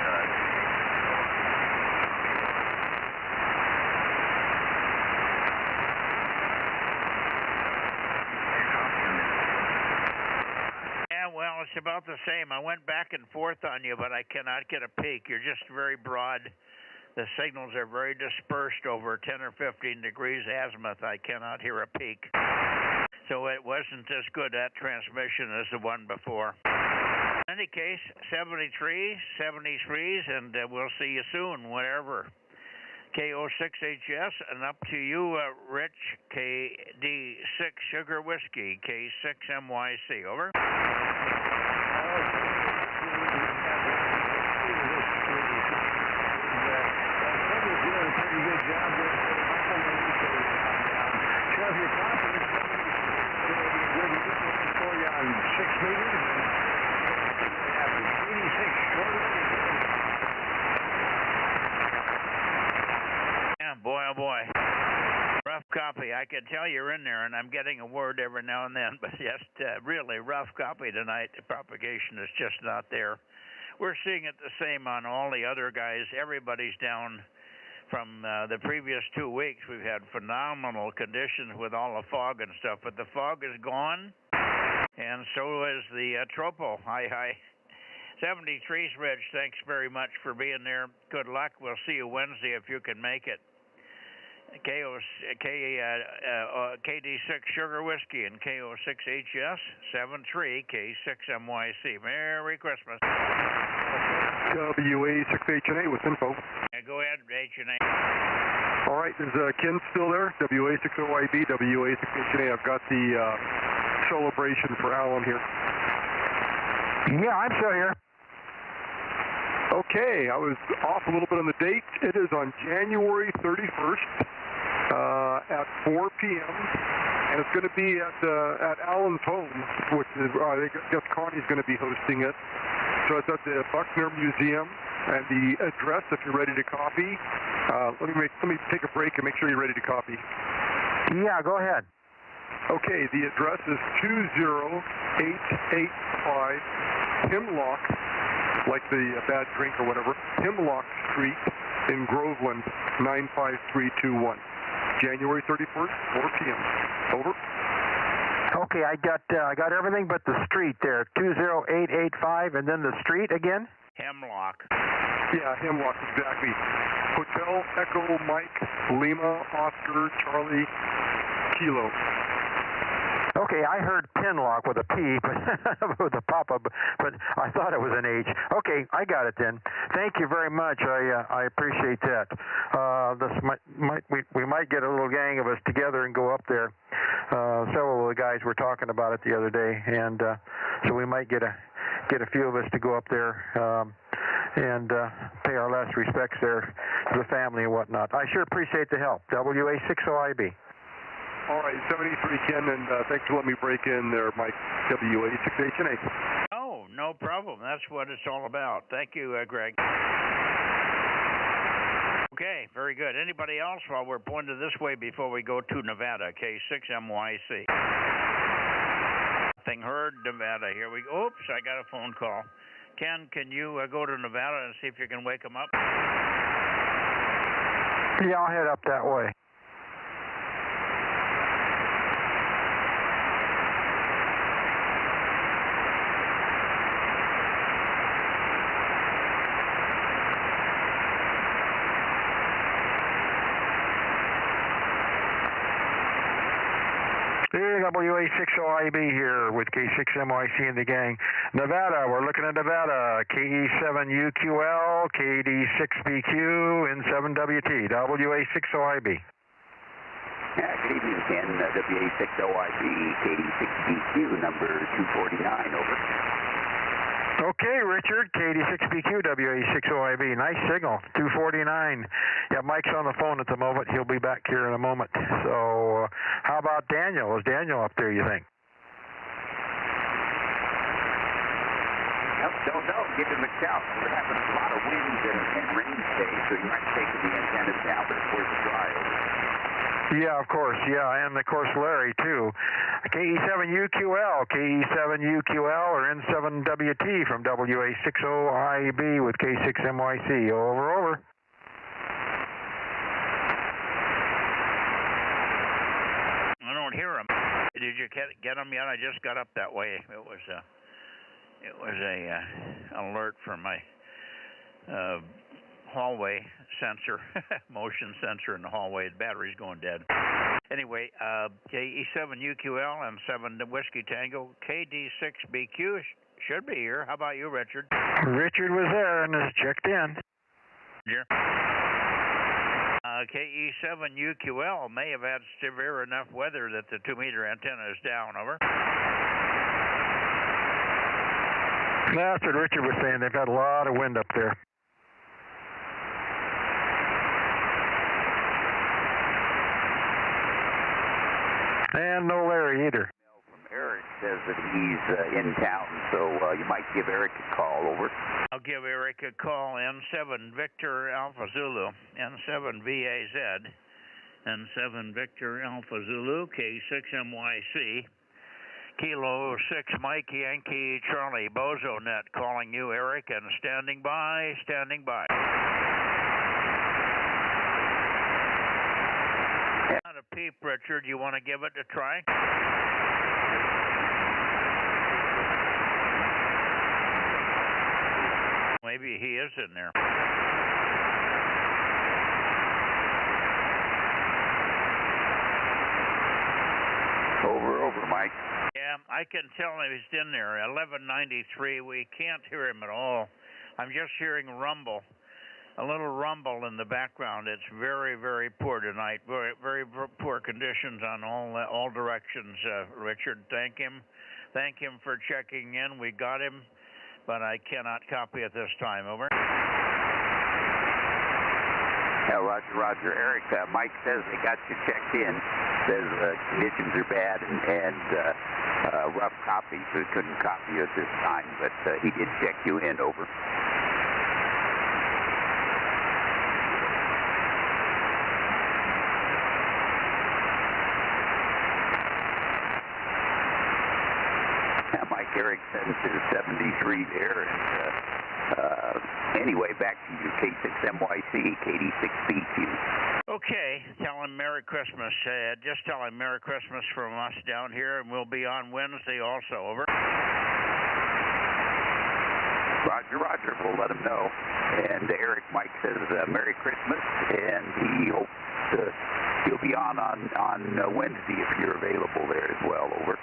Well, it's about the same. I went back and forth on you, but I cannot get a peak. You're just very broad. The signals are very dispersed over 10 or 15 degrees azimuth. I cannot hear a peak. So it wasn't as good, that transmission, as the one before. In any case, 73s, and we'll see you soon, whatever. KO6HS, and up to you, Rich, KD6 Sugar Whiskey, K6MYC, over. Boy, oh boy. Rough copy. I can tell you're in there, and I'm getting a word every now and then, but just really rough copy tonight. The propagation is just not there. We're seeing it the same on all the other guys. Everybody's down from the previous 2 weeks. We've had phenomenal conditions with all the fog and stuff, but the fog is gone, and so is the tropo. Hi. 73's Ridge, thanks very much for being there. Good luck. We'll see you Wednesday if you can make it. KD6 Sugar Whiskey and KO6HS 73 K6MYC. Merry Christmas. WA6HNA with info. Go ahead, H&A. All right, is Ken still there? WA60YB, WA6HNA. I've got the celebration for Alan here. Yeah, I'm still here. Okay, I was off a little bit on the date. It is on January 31st at 4 p.m. and it's going to be at Alan's home, which is I guess Connie's going to be hosting it. So it's at the Buckner Museum, and the address, if you're ready to copy. Let me take a break and make sure you're ready to copy. Yeah, go ahead. Okay, the address is 20885 Hemlock. Like the bad drink or whatever, Hemlock Street in Groveland, 95321. January 31st, 4 p.m. Over. Okay, I got everything but the street there. 20885, and then the street again? Hemlock. Yeah, Hemlock, exactly. Hotel Echo Mike Lima Oscar Charlie Kilo. Okay, I heard Pinlock with a P, but with a pop-up, but I thought it was an H. Okay, I got it then. Thank you very much. I appreciate that. We might get a little gang of us together and go up there. Several of the guys were talking about it the other day, and so we might get a few of us to go up there and pay our last respects there to the family and whatnot. I sure appreciate the help. WA60IB. All right, 73 Ken, and thanks for letting me break in there, Mike, WA6HNA. Oh, no problem. That's what it's all about. Thank you, Greg. Okay, very good. Anybody else while we're pointed this way before we go to Nevada, K6MYC? Nothing heard, Nevada. Here we go. Oops, I got a phone call. Ken, can you go to Nevada and see if you can wake them up? Yeah, I'll head up that way. WA60IB here with K6MYC and the gang. Nevada, we're looking at Nevada. KE7UQL, KD6BQ, N7WT, WA60IB. Good evening, Ken. WA60IB, KD6BQ, number 249, over. Okay, Richard, KD6BQ, WA60IB. Nice signal, 249. Yeah, Mike's on the phone at the moment. He'll be back here in a moment. So, how about Daniel? Is Daniel up there, you think? Nope, don't know. Give him a shout. We're having a lot of winds and rain today, so you might take the antennas down, but it's worth a try. Yeah, of course. Yeah, and of course Larry too. KE7UQL, KE7UQL or N7WT from WA60IB with K6MYC. Over. I don't hear him. Did you get him yet? I just got up that way. It was a alert from my hallway sensor, motion sensor in the hallway. The battery's going dead. Anyway, KE7UQL and 7 Whiskey Tango, KD6BQ should be here. How about you, Richard? Richard was there and is checked in. Yeah. KE7UQL may have had severe enough weather that the 2-meter antenna is down. Over. That's what Richard was saying. They've got a lot of wind up there. And no Larry either. From Eric says that he's in town, so you might give Eric a call. Over. I'll give Eric a call. N7 Victor Alpha Zulu, N7 VAZ, N7 Victor Alpha Zulu, K6MYC, Kilo 6 Mike Yankee Charlie, Bozo Net calling you, Eric, and standing by. Not a peep, Richard. You want to give it a try? Maybe he is in there. Over, Mike. Yeah, I can tell he's in there. 1193. We can't hear him at all. I'm just hearing rumble. A little rumble in the background. It's very, very poor tonight. Very, very poor conditions on all directions. Richard, thank him for checking in. We got him, but I cannot copy at this time. Over. Yeah, Roger. Eric, Mike says they got you checked in. Says conditions are bad and rough copy, so he couldn't copy you at this time, but he did check you in. Over. Eric says there's 73 there, and anyway, back to you, K6MYC, KD6BQ. Okay, tell him Merry Christmas. Just tell him Merry Christmas from us down here, and we'll be on Wednesday also. Over. Roger, we'll let him know. And Eric, Mike says Merry Christmas, and he hopes he'll be on Wednesday if you're available there as well. Over.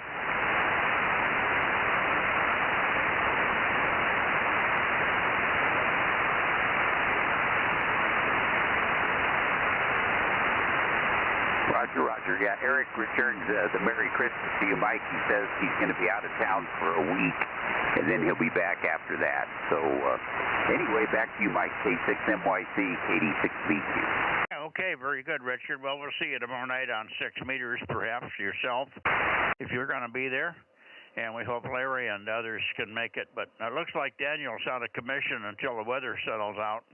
Roger. Yeah, Eric returns the Merry Christmas to you, Mike. He says he's going to be out of town for a week, and then he'll be back after that. So, anyway, back to you, Mike. K6MYC, KD6BQ. Okay, very good, Richard. Well, we'll see you tomorrow night on 6 meters, perhaps, yourself, if you're going to be there. And we hope Larry and others can make it. But it looks like Daniel's out of commission until the weather settles out.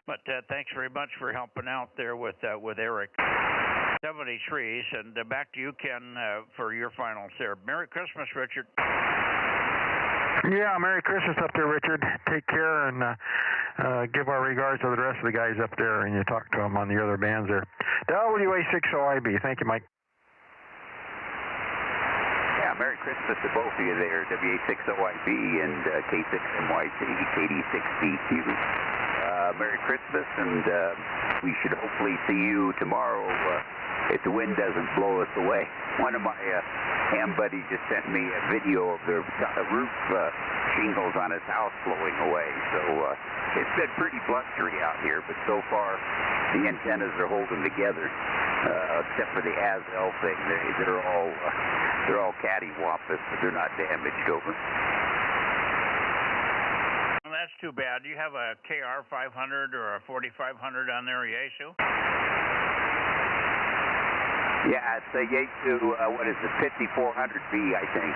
But thanks very much for helping out there with Eric. 73s, and back to you, Ken, for your finals there. Merry Christmas, Richard. Yeah, Merry Christmas up there, Richard. Take care and give our regards to the rest of the guys up there, and you talk to them on the other bands there. WA60IB. Thank you, Mike. Yeah, Merry Christmas to both of you there, WA60IB and K6MYC, KD6BQ. Merry Christmas, and we should hopefully see you tomorrow if the wind doesn't blow us away. One of my ham buddies just sent me a video of the roof shingles on his house blowing away. So it's been pretty blustery out here, but so far the antennas are holding together, except for the Azel thing. They're all cattywampus, but they're not damaged over. Well, that's too bad. Do you have a KR 500 or a 4500 on there, Yaesu? Yeah, it's a Yaesu, what is it, 5400B, I think.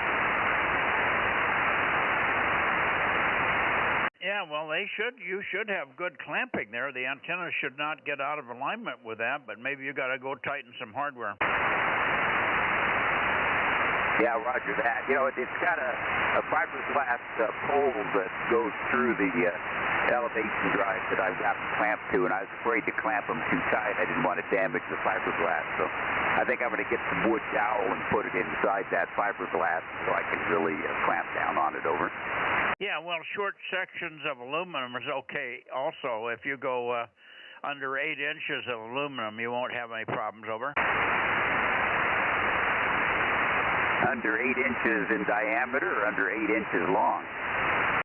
Yeah, well, you should have good clamping there. The antenna should not get out of alignment with that, but maybe you got to go tighten some hardware. Yeah, roger that. You know, it's got a fiberglass pole that goes through the elevation drive that I've got clamped to, and I was afraid to clamp them too tight. I didn't want to damage the fiberglass, so I think I'm going to get some wood dowel and put it inside that fiberglass so I can really clamp down on it over. Yeah, well, short sections of aluminum is okay. Also, if you go under 8 inches of aluminum, you won't have any problems over. Under 8 inches in diameter or under 8 inches long?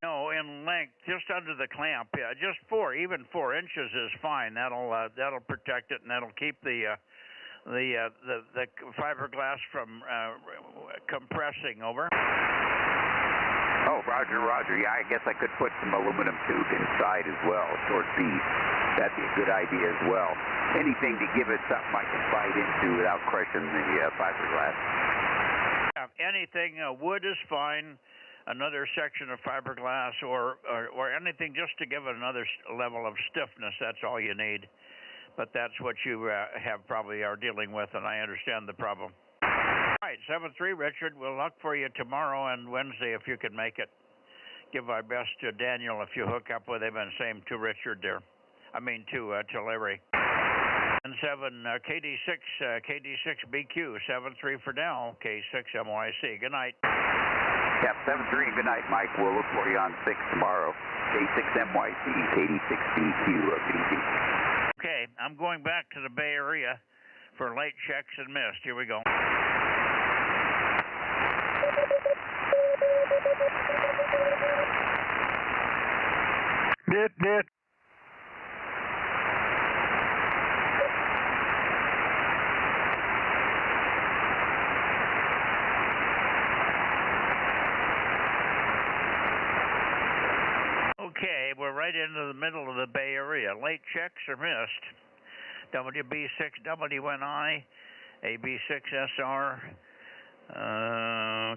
No, in length, just under the clamp. Yeah, just 4, even 4 inches is fine. That'll protect it, and that'll keep the fiberglass from compressing over. Oh, roger. Yeah, I guess I could put some aluminum tube inside as well, short piece. That'd be a good idea as well. Anything to give it something I can bite into without crushing the fiberglass. Anything, wood is fine, another section of fiberglass, or anything just to give it another level of stiffness. That's all you need. But that's what you probably are dealing with, and I understand the problem. All right, 7-3, Richard. We'll look for you tomorrow and Wednesday if you can make it. Give our best to Daniel if you hook up with him, and same to Richard there. To Larry. And 7 KD6BQ 73 for now, K6MYC. Good night. Yeah, 7-3. Good night, Mike. We'll look for you on 6 tomorrow. K6MYC, KD6BQ BQ. Okay, I'm going back to the Bay Area for late checks and missed. Here we go. Net. Okay, we're right into the middle of the Bay Area. Late checks are missed. WB6WNI, AB6SR,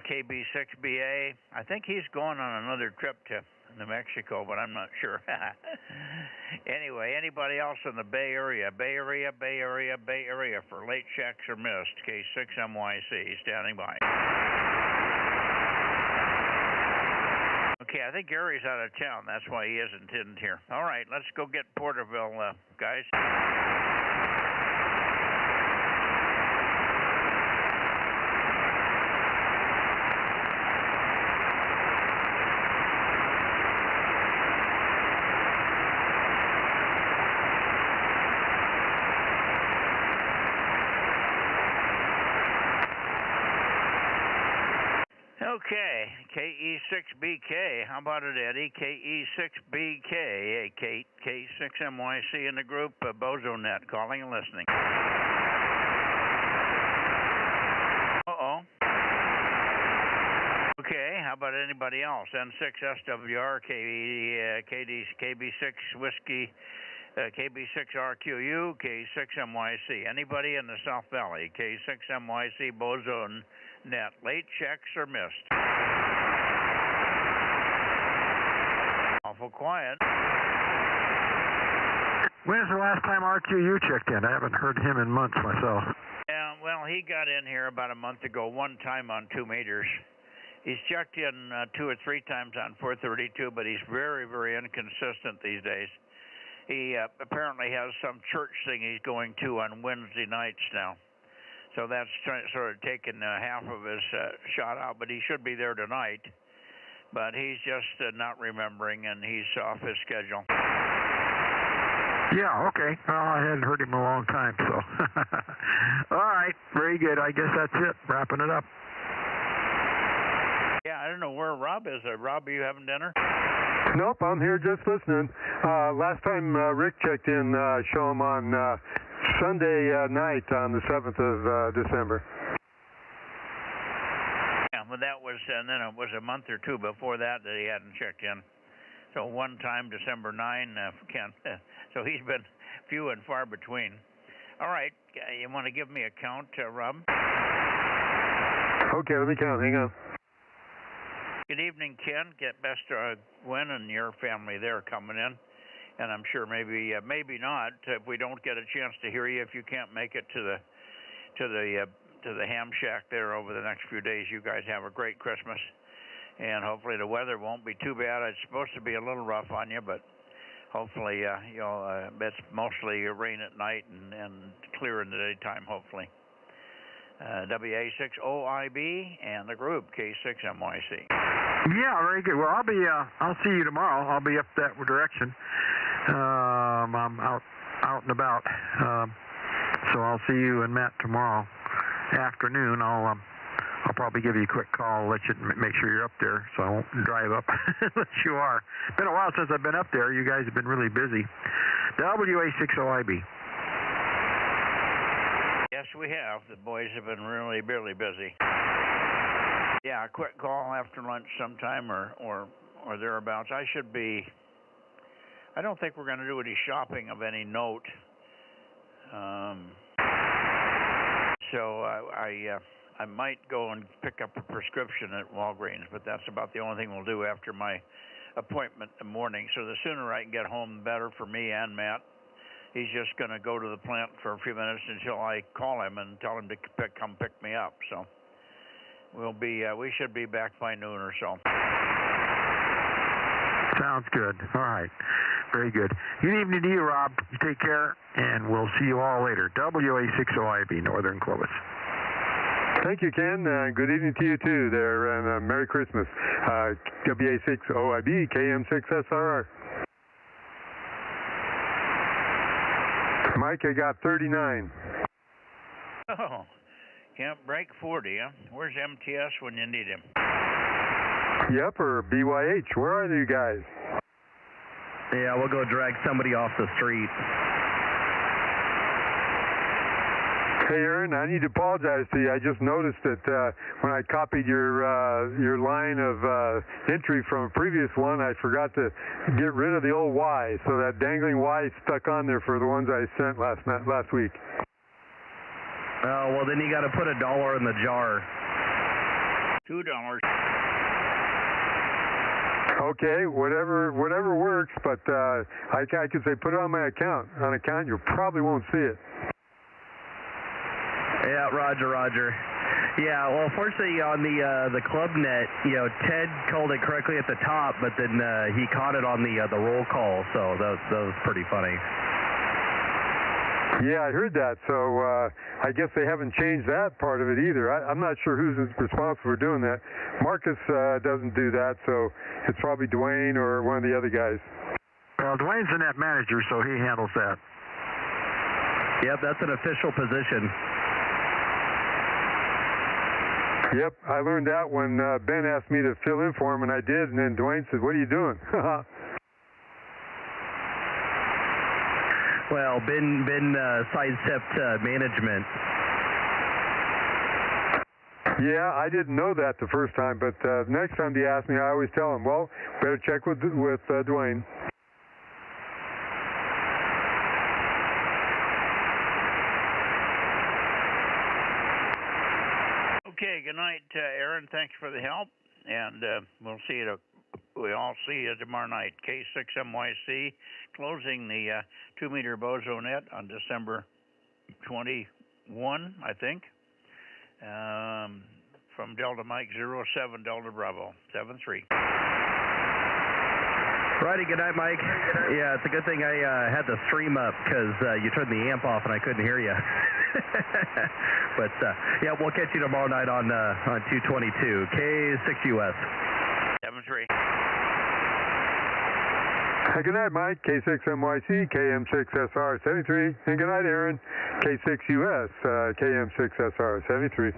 KB6BA. I think he's going on another trip to New Mexico, but I'm not sure. Anyway, anybody else in the Bay Area for late checks or missed? K6MYC, standing by. Okay, I think Gary's out of town. That's why he isn't in here. All right, let's go get Porterville, guys. Okay, KE6BK. How about it, Eddie? KE6BK. Hey, Kate. K6MYC in the group. Bozo Net calling and listening. Uh-oh. Okay, how about anybody else? N6SWR, KB6 Whiskey, KB6RQU, K6MYC. Anybody in the South Valley? K6MYC, Bozo Net. Late checks are missed. Awful quiet. When's the last time RQU checked in? I haven't heard him in months myself. Yeah, well, he got in here about a month ago, one time on 2 meters. He's checked in 2 or 3 times on 432, but he's very, very inconsistent these days. He apparently has some church thing he's going to on Wednesday nights now. So that's sort of taken half of his shot out, but he should be there tonight. But he's just not remembering, and he's off his schedule. Yeah, okay. Well, I hadn't heard him in a long time, so. All right, very good. I guess that's it. Wrapping it up. Yeah, I don't know where Rob is. Rob, are you having dinner? Nope, I'm here just listening. Last time Rick checked in, show him on Sunday night on the 7th of December. Yeah, but that was, and then it was a month or two before that he hadn't checked in. So one time, December 9, Ken. So he's been few and far between. All right, you want to give me a count, Rob? Okay, let me count. Hang on. Good evening, Ken. Get best Gwen and your family there coming in, and I'm sure maybe not if we don't get a chance to hear you. If you can't make it to the ham shack there over the next few days, you guys have a great Christmas, and hopefully the weather won't be too bad. It's supposed to be a little rough on you, but hopefully it's mostly rain at night and clear in the daytime. Hopefully. WA6OIB and the group K6MYC. Yeah, very good. Well, I'll see you tomorrow. I'll be up that direction. I'm out and about. So I'll see you and Matt tomorrow afternoon. I'll probably give you a quick call, let you make sure you're up there, so I won't drive up unless you are. It's been a while since I've been up there. You guys have been really busy. WA6OIB. Yes, we have. The boys have been really busy. Yeah, a quick call after lunch sometime or thereabouts. I don't think we're going to do any shopping of any note. So I might go and pick up a prescription at Walgreens, but that's about the only thing we'll do after my appointment in the morning. So the sooner I can get home, the better for me and Matt. He's just going to go to the plant for a few minutes until I call him and tell him to come pick me up. So we should be back by noon or so. Sounds good. All right. Very good. Good evening to you, Rob. You take care, and we'll see you all later. WA6OIB, Northern Clovis. Thank you, Ken. Good evening to you, too, there, and Merry Christmas. WA6OIB, KM6SRR. Mike, I got 39. Oh, can't break 40, huh? Where's MTS when you need him? Yep, or BYH. Where are you guys? Yeah, we'll go drag somebody off the street. Hey, Aaron, I need to apologize to you. I just noticed that when I copied your line of entry from a previous one, I forgot to get rid of the old Y, so that dangling Y stuck on there for the ones I sent last week. Oh, well, then you got to put $1 in the jar. $2. Okay, whatever works, but I could say put it on my account. On account, you probably won't see it. Yeah, Roger. Yeah, well, fortunately on the club net, Ted called it correctly at the top, but then he caught it on the roll call, so that was pretty funny. Yeah, I heard that. So I guess they haven't changed that part of it either. I'm not sure who's responsible for doing that. Marcus doesn't do that, so it's probably Dwayne or one of the other guys. Well, Dwayne's the net manager, so he handles that. Yep, that's an official position. Yep, I learned that when Ben asked me to fill in for him, and I did, and then Dwayne said, "What are you doing?" Well, Ben sidestepped management. Yeah, I didn't know that the first time, but next time they ask me, I always tell them, well, better check with Dwayne. Okay, good night, Aaron. Thanks for the help, and we'll see you. We'll all see you tomorrow night. K6MYC closing the 2-meter Bozo Net on December 21, I think. From Delta Mike 07 Delta Bravo 73. Righty, good night, Mike. Yeah, it's a good thing I had the stream up because you turned the amp off and I couldn't hear you. But yeah, we'll catch you tomorrow night on 222 K6US. 73. Good night, Mike. K6MYC, KM6SR 73. And good night, Aaron. K6US, KM6SR 73.